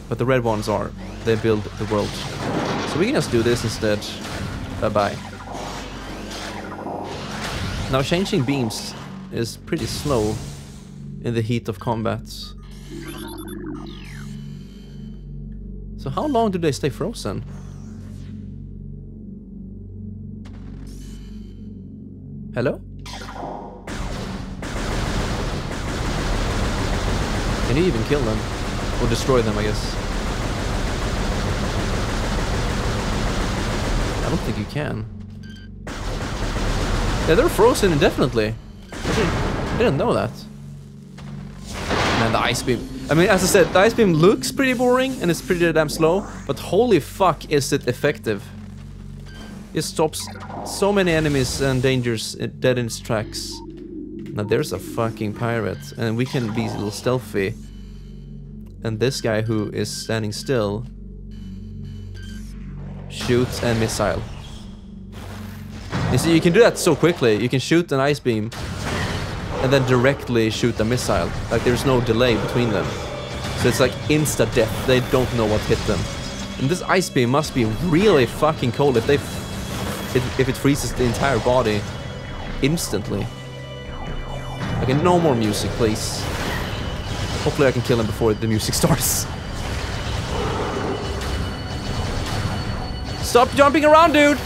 But the red ones are. They build the world. So we can just do this instead. Bye-bye. Now changing beams is pretty slow in the heat of combat. So how long do they stay frozen? Hello? Can you even kill them? Or destroy them, I guess. I don't think you can. Yeah, they're frozen indefinitely. I didn't know that. Man, the ice beam. I mean, as I said, the ice beam looks pretty boring and it's pretty damn slow, but holy fuck is it effective. It stops so many enemies and dangers dead in its tracks. Now there's a fucking pirate, and we can be a little stealthy. And this guy who is standing still shoots a missile. You see, you can do that so quickly. You can shoot an ice beam and then directly shoot a missile. Like there's no delay between them. So it's like insta death. They don't know what hit them. And this ice beam must be really fucking cold if it freezes the entire body instantly. Okay, no more music, please. Hopefully I can kill him before the music starts. Stop jumping around, dude!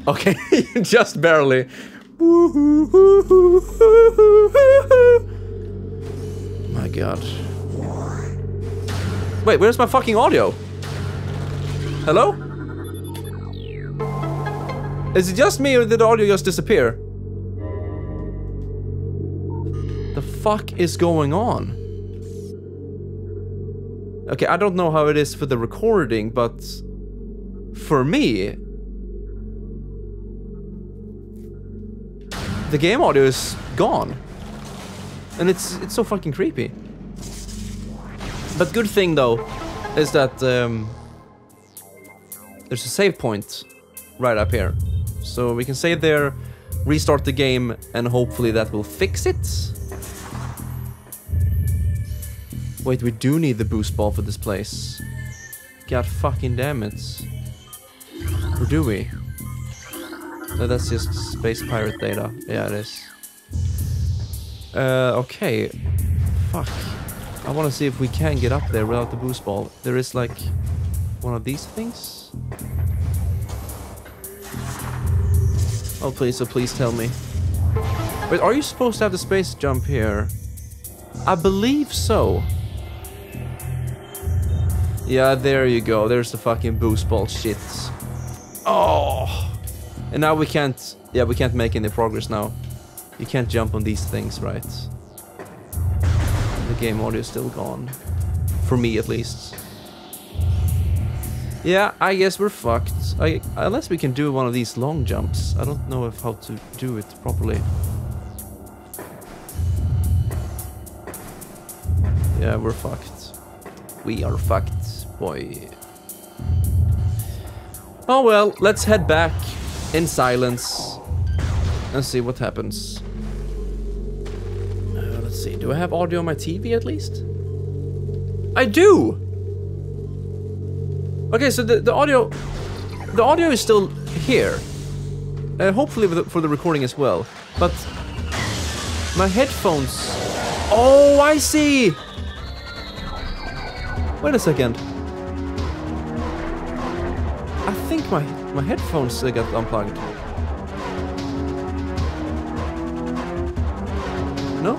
Okay, just barely. My god. Wait, where's my fucking audio? Hello? Is it just me or did the audio just disappear? The fuck is going on? Okay, I don't know how it is for the recording, but for me, the game audio is gone. And it's so fucking creepy. But good thing though is that there's a save point right up here. So we can save there, restart the game, and hopefully that will fix it. Wait, we do need the boost ball for this place. God fucking damn it. Or do we? No, that's just Space Pirate data. Yeah, it is. Okay. Fuck. I want to see if we can get up there without the boost ball. There is like one of these things. Oh, please, so please tell me. Wait, are you supposed to have the space jump here? I believe so. Yeah, there you go. There's the fucking boost ball shit. Oh! And now we can't... Yeah, we can't make any progress now. You can't jump on these things, right? The game audio is still gone. For me, at least. Yeah, I guess we're fucked. Unless we can do one of these long jumps. I don't know how to do it properly. Yeah, we're fucked. We are fucked, boy. Oh well, let's head back in silence and see what happens. Let's see, do I have audio on my TV at least? I do! Okay, so the audio is still here. Hopefully for the recording as well. But my headphones... Oh, I see! Wait a second. I think my headphones got unplugged. No?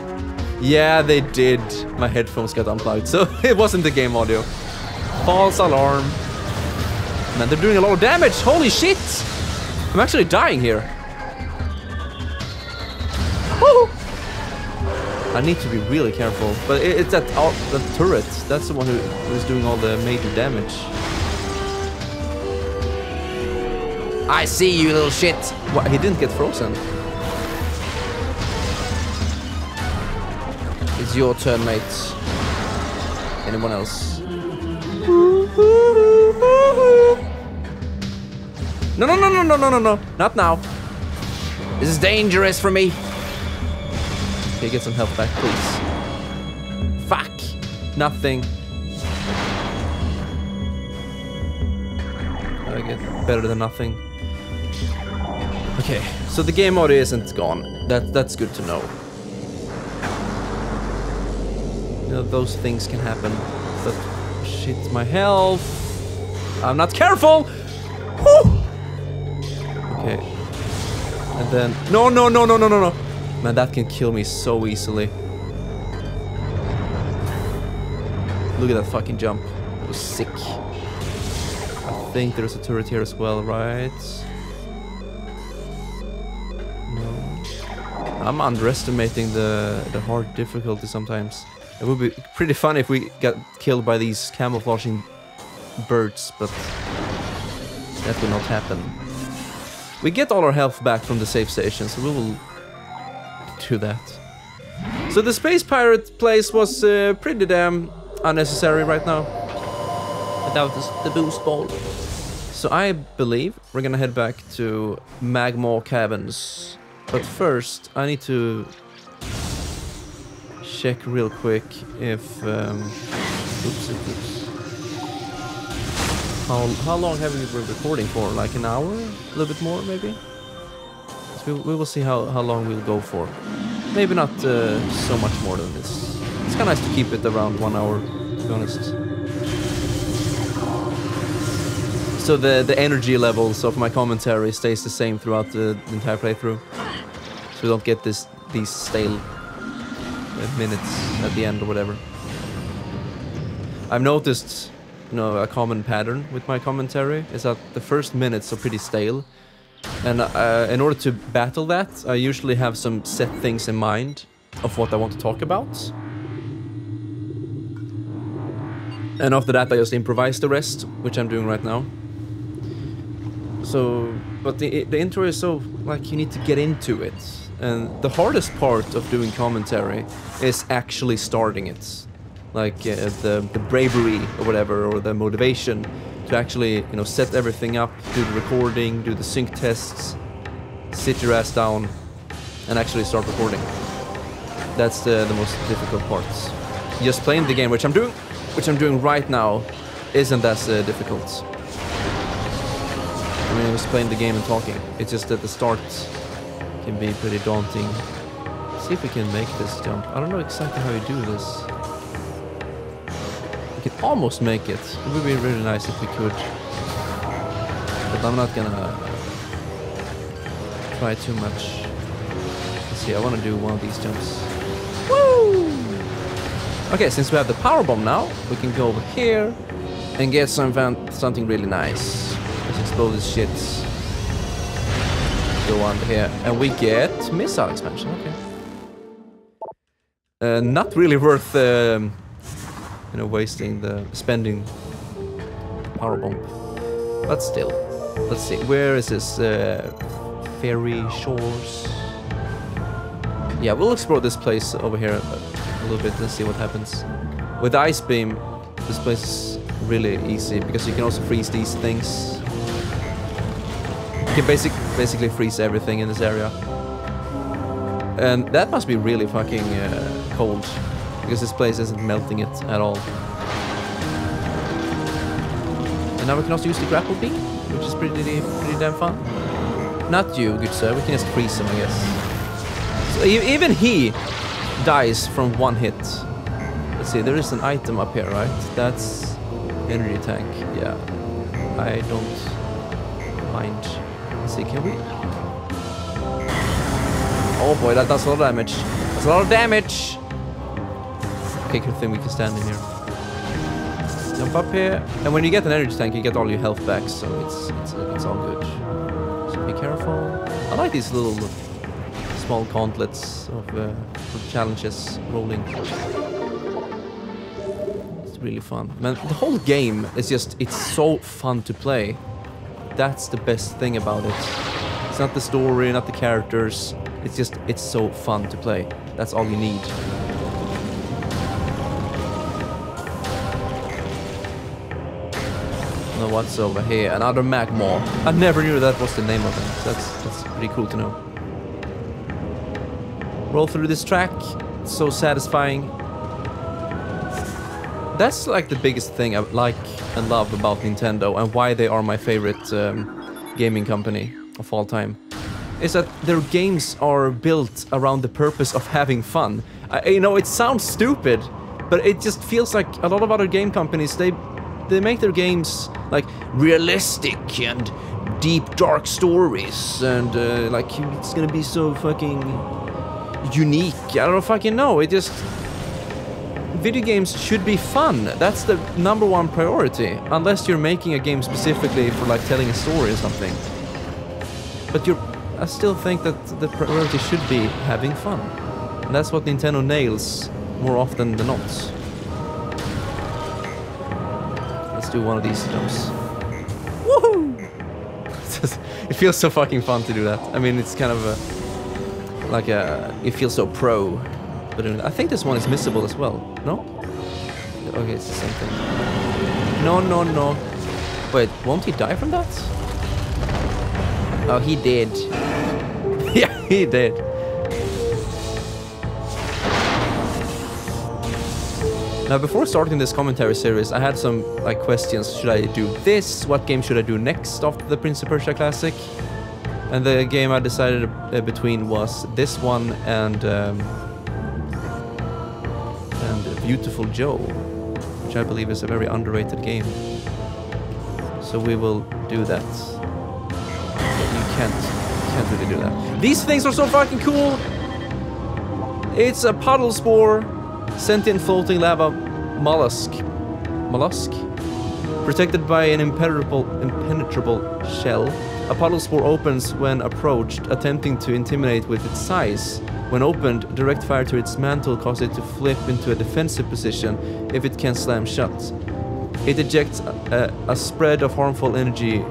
Yeah, they did. My headphones got unplugged, so it wasn't the game audio. False alarm. Man, they're doing a lot of damage. Holy shit! I'm actually dying here. Woo! I need to be really careful, but it's that turret. That's the one who's doing all the major damage. I see you, little shit. What? He didn't get frozen. It's your turn, mate. Anyone else? No, no, no, no, no, no, no, no. Not now. This is dangerous for me. Okay, get some health back, please. Fuck. Nothing. I get better than nothing. Okay, so the game audio isn't gone. That's good to know. You know, those things can happen. But shit, my health. I'm not careful. Whew. Okay. And then no, no, no, no, no, no, no. Man, that can kill me so easily. Look at that fucking jump. It was sick. I think there's a turret here as well, right? No. I'm underestimating the hard difficulty sometimes. It would be pretty fun if we got killed by these camouflaging birds, but that will not happen. We get all our health back from the save station, so we will do that. So the Space Pirate place was pretty damn unnecessary right now. Without the boost ball. So I believe we're gonna head back to Magma Caverns. But first, I need to check real quick if... oops. How long have we been recording for? Like an hour? A little bit more, maybe? So we will see how long we'll go for. Maybe not so much more than this. It's kind of nice to keep it around 1 hour, to be honest. So the energy levels of my commentary stays the same throughout the entire playthrough. So we don't get these stale minutes at the end or whatever. I've noticed, you know, a common pattern with my commentary is that the first minutes are pretty stale. And in order to battle that, I usually have some set things in mind of what I want to talk about. And after that, I just improvise the rest, which I'm doing right now. So, but the intro is so, like, you need to get into it. And the hardest part of doing commentary is actually starting it. Like, the bravery or whatever, or the motivation to actually, you know, set everything up, do the recording, do the sync tests, sit your ass down, and actually start recording. That's the most difficult part. Just playing the game, which I'm doing right now, isn't as difficult. I mean, just playing the game and talking. It's just that the start can be pretty daunting. Let's see if we can make this jump. I don't know exactly how you do this. We can almost make it. It would be really nice if we could. But I'm not gonna try too much. Let's see, I want to do one of these jumps. Woo! Okay, since we have the power bomb now, we can go over here and get something really nice. Let's explode this shit. Go under here, and we get missile expansion. Okay. Not really worth, you know, spending power bomb. But still, let's see. Where is this? Fairy Shores. Yeah, we'll explore this place over here a little bit and see what happens. With Ice Beam, this place is really easy because you can also freeze these things. You can basically freeze everything in this area. And that must be really fucking cold, because this place isn't melting it at all. And now we can also use the grapple beam, which is pretty damn fun. Not you, good sir, we can just freeze him, I guess. So even he dies from one hit. Let's see, there is an item up here, right? That's energy tank, yeah. I don't mind. Let's see, can we? Oh boy, that does a lot of damage. That's a lot of damage! Okay, good thing we can stand in here. Jump up here, and when you get an energy tank, you get all your health back, so it's all good. So be careful. I like these little small gauntlets of challenges rolling. It's really fun. Man, the whole game is just, it's so fun to play. That's the best thing about it. It's not the story, not the characters. It's just, it's so fun to play. That's all you need. Now what's over here? Another magma. I never knew that was the name of it. That's pretty cool to know. Roll through this track. It's so satisfying. That's like the biggest thing I like and love about Nintendo, and why they are my favorite gaming company of all time, is that their games are built around the purpose of having fun. You know, it sounds stupid, but it just feels like a lot of other game companies, they make their games like realistic and deep, dark stories, and like it's gonna be so fucking unique. I don't fucking know. It just, video games should be fun. That's the #1 priority, unless you're making a game specifically for like telling a story or something. But I still think that the priority should be having fun. And that's what Nintendo nails more often than not. Let's do one of these jumps. Woohoo! It feels so fucking fun to do that. I mean, it's kind of it feels so pro. But I think this one is missable as well. No? Okay, it's the same thing. No. Wait, won't he die from that? Oh, he did. Yeah, he did. Now, before starting this commentary series, I had some like questions. Should I do this? What game should I do next after the Prince of Persia Classic? And the game I decided between was this one and Beautiful Joe, which I believe is a very underrated game. So So we will do that. You can't really do that. These things are so fucking cool! It's a puddle spore, sentient floating lava mollusk. Mollusk? Protected by an impenetrable shell. A puddle spore opens when approached, attempting to intimidate with its size. When opened, direct fire to its mantle causes it to flip into a defensive position if it can slam shut. It ejects a spread of harmful energy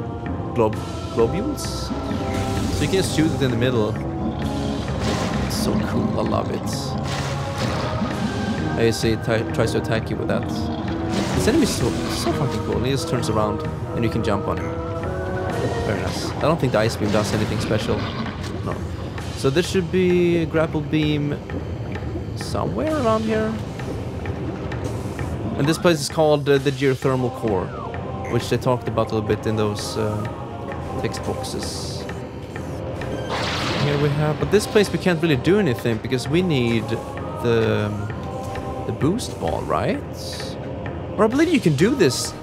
globules. So you can just shoot it in the middle. It's so cool, I love it. I see it tries to attack you with that. This enemy is so fucking cool. He just turns around and you can jump on him. Very nice. I don't think the ice beam does anything special. No. So there should be a grapple beam somewhere around here. And this place is called the geothermal core, which they talked about a little bit in those text boxes. Here we have, but this place we can't really do anything because we need the boost ball, right? Or I believe you can do this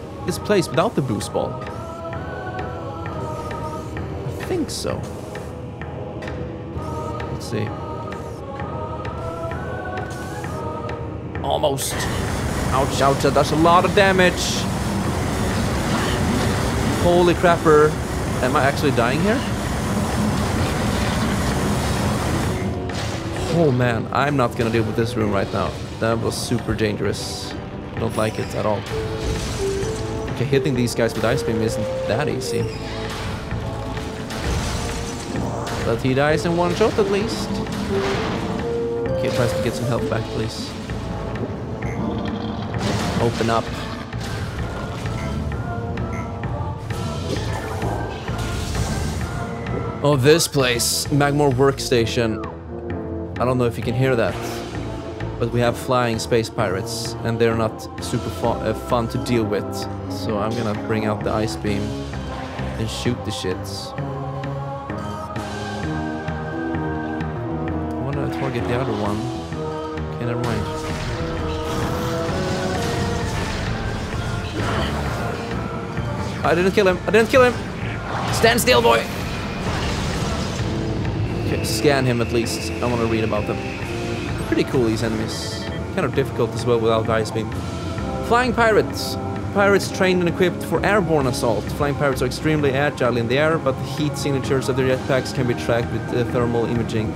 place without the boost ball. I think so. Let's see. Almost. Ouch, ouch, that's a lot of damage. Holy crapper. Am I actually dying here? Oh man, I'm not gonna deal with this room right now. That was super dangerous. Don't like it at all. Okay, hitting these guys with ice beam isn't that easy. But he dies in one shot at least. Okay, tries to get some health back, please. Open up. Oh, this place. Magmore Workstation. I don't know if you can hear that. But we have flying space pirates. And they're not super fun to deal with. So I'm gonna bring out the ice beam. And shoot the shits. I wanna target the other one. Okay, never mind. I didn't kill him. I didn't kill him. Stand still, boy. Okay, scan him at least. I want to read about them. Pretty cool, these enemies. Kind of difficult as well without ice beam. Flying pirates. Pirates trained and equipped for airborne assault. Flying pirates are extremely agile in the air, but the heat signatures of their jetpacks can be tracked with thermal imaging.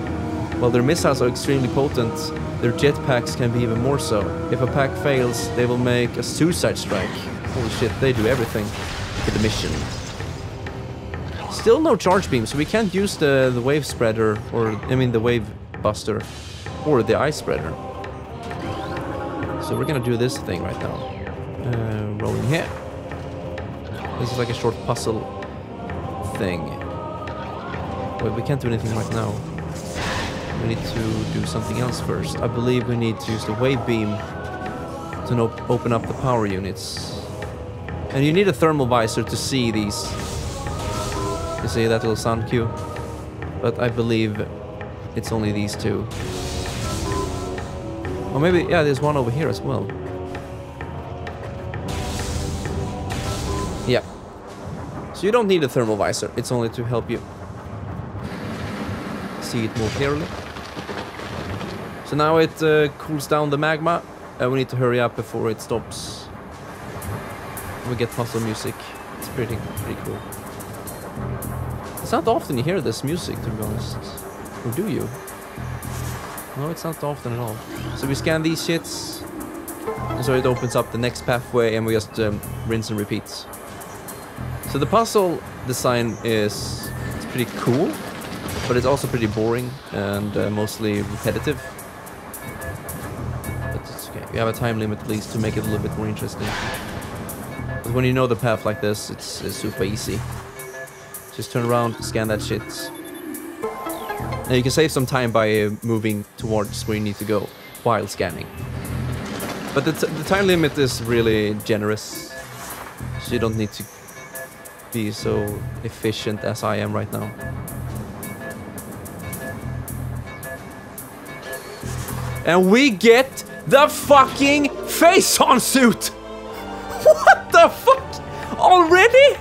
While their missiles are extremely potent, their jetpacks can be even more so. If a pack fails, they will make a suicide strike. Holy shit, they do everything. The mission. Still no charge beam, so we can't use the wave spreader, or I mean the wave buster, or the ice spreader. So we're gonna do this thing right now. Rolling here. This is like a short puzzle thing. Wait, we can't do anything right now. We need to do something else first. I believe we need to use the wave beam to open up the power units. And you need a thermal visor to see these. You see that little sound cue? But I believe it's only these two. Or maybe, yeah, there's one over here as well. Yeah. So you don't need a thermal visor. It's only to help you see it more clearly. So now it cools down the magma. We need to hurry up before it stops. We get puzzle music. It's pretty cool. It's not often you hear this music, to be honest. Or do you? No, it's not often at all. So we scan these shits. And so it opens up the next pathway and we just rinse and repeat. So the puzzle design is pretty cool. But it's also pretty boring and mostly repetitive. But it's okay. We have a time limit at least to make it a little bit more interesting. But when you know the path like this, it's super easy. Just turn around, scan that shit. And you can save some time by moving towards where you need to go while scanning. But the time limit is really generous. So you don't need to be so efficient as I am right now. And we get the fucking face-on suit! What the fuck? Already?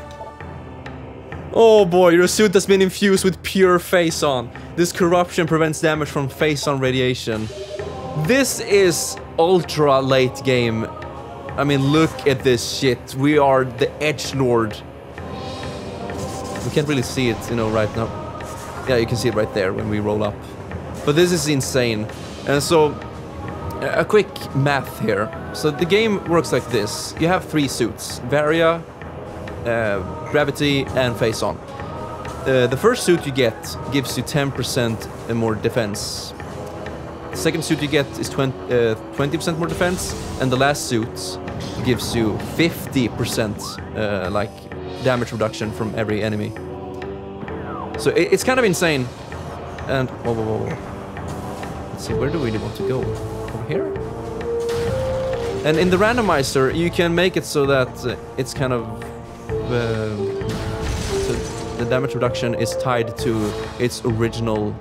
Oh boy, your suit has been infused with pure face-on. This corruption prevents damage from face-on radiation. This is ultra late game. I mean, look at this shit. We are the edgelord. We can't really see it, you know, right now. Yeah, you can see it right there when we roll up. But this is insane. And so, a quick math here. So the game works like this. You have 3 suits. Varia, Gravity, and Face-On. The first suit you get gives you 10% more defense. The second suit you get is 20% more defense. And the last suit gives you 50% like damage reduction from every enemy. So it's kind of insane. And whoa. Let's see, where do we want to go? Over here? And in the randomizer, you can make it so that it's kind of so the damage reduction is tied to its original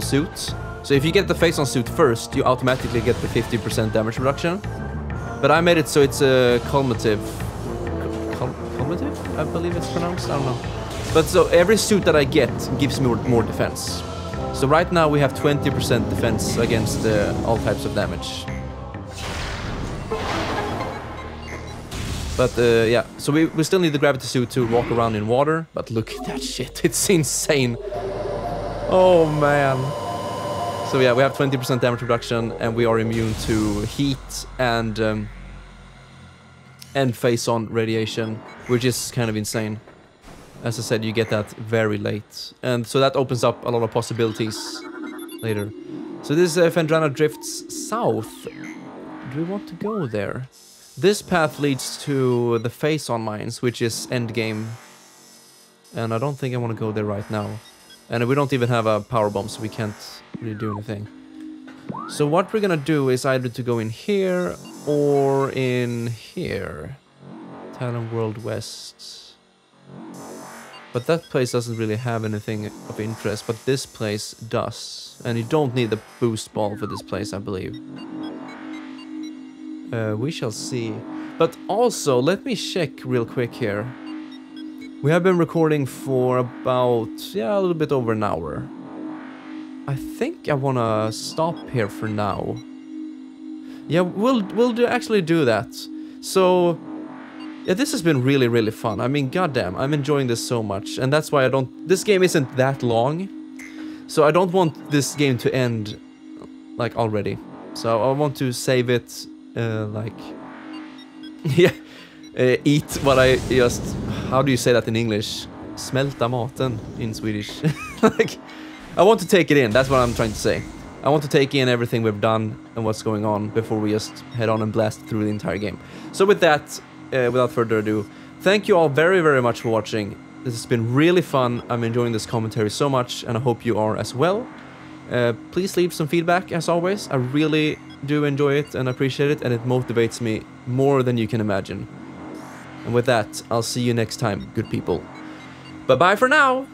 suit. So if you get the face-on suit first, you automatically get the 50% damage reduction. But I made it so it's a cumulative, I believe it's pronounced, I don't know. But so every suit that I get gives me more defense. So right now we have 20% defense against all types of damage. But yeah, so we still need the gravity suit to walk around in water. But look at that shit, it's insane. Oh man. So yeah, we have 20% damage reduction and we are immune to heat and face-on radiation, which is kind of insane. As I said, you get that very late. And so that opens up a lot of possibilities later. So this Fendrana drifts south. Do we want to go there? This path leads to the face-on mines, which is endgame. And I don't think I want to go there right now. And we don't even have a power bomb, so we can't really do anything. So what we're gonna do is either to go in here or in here. Talon World West. But that place doesn't really have anything of interest, but this place does. And you don't need the boost ball for this place, I believe. We shall see. But also, let me check real quick here. We have been recording for about, yeah, a little bit over an hour. I think I wanna stop here for now. Yeah, we'll actually do that. So, yeah, this has been really, really fun. I mean, goddamn, I'm enjoying this so much. And that's why this game isn't that long. So I don't want this game to end, like, already. So I want to save it, like... yeah, eat what I just... How do you say that in English? Smälta maten in Swedish. Like, I want to take it in, that's what I'm trying to say. I want to take in everything we've done and what's going on before we just head on and blast through the entire game. So with that, without further ado, thank you all very, very much for watching. This has been really fun. I'm enjoying this commentary so much, and I hope you are as well. Please leave some feedback, as always. I really do enjoy it and appreciate it, and it motivates me more than you can imagine. And with that, I'll see you next time, good people. Bye-bye for now!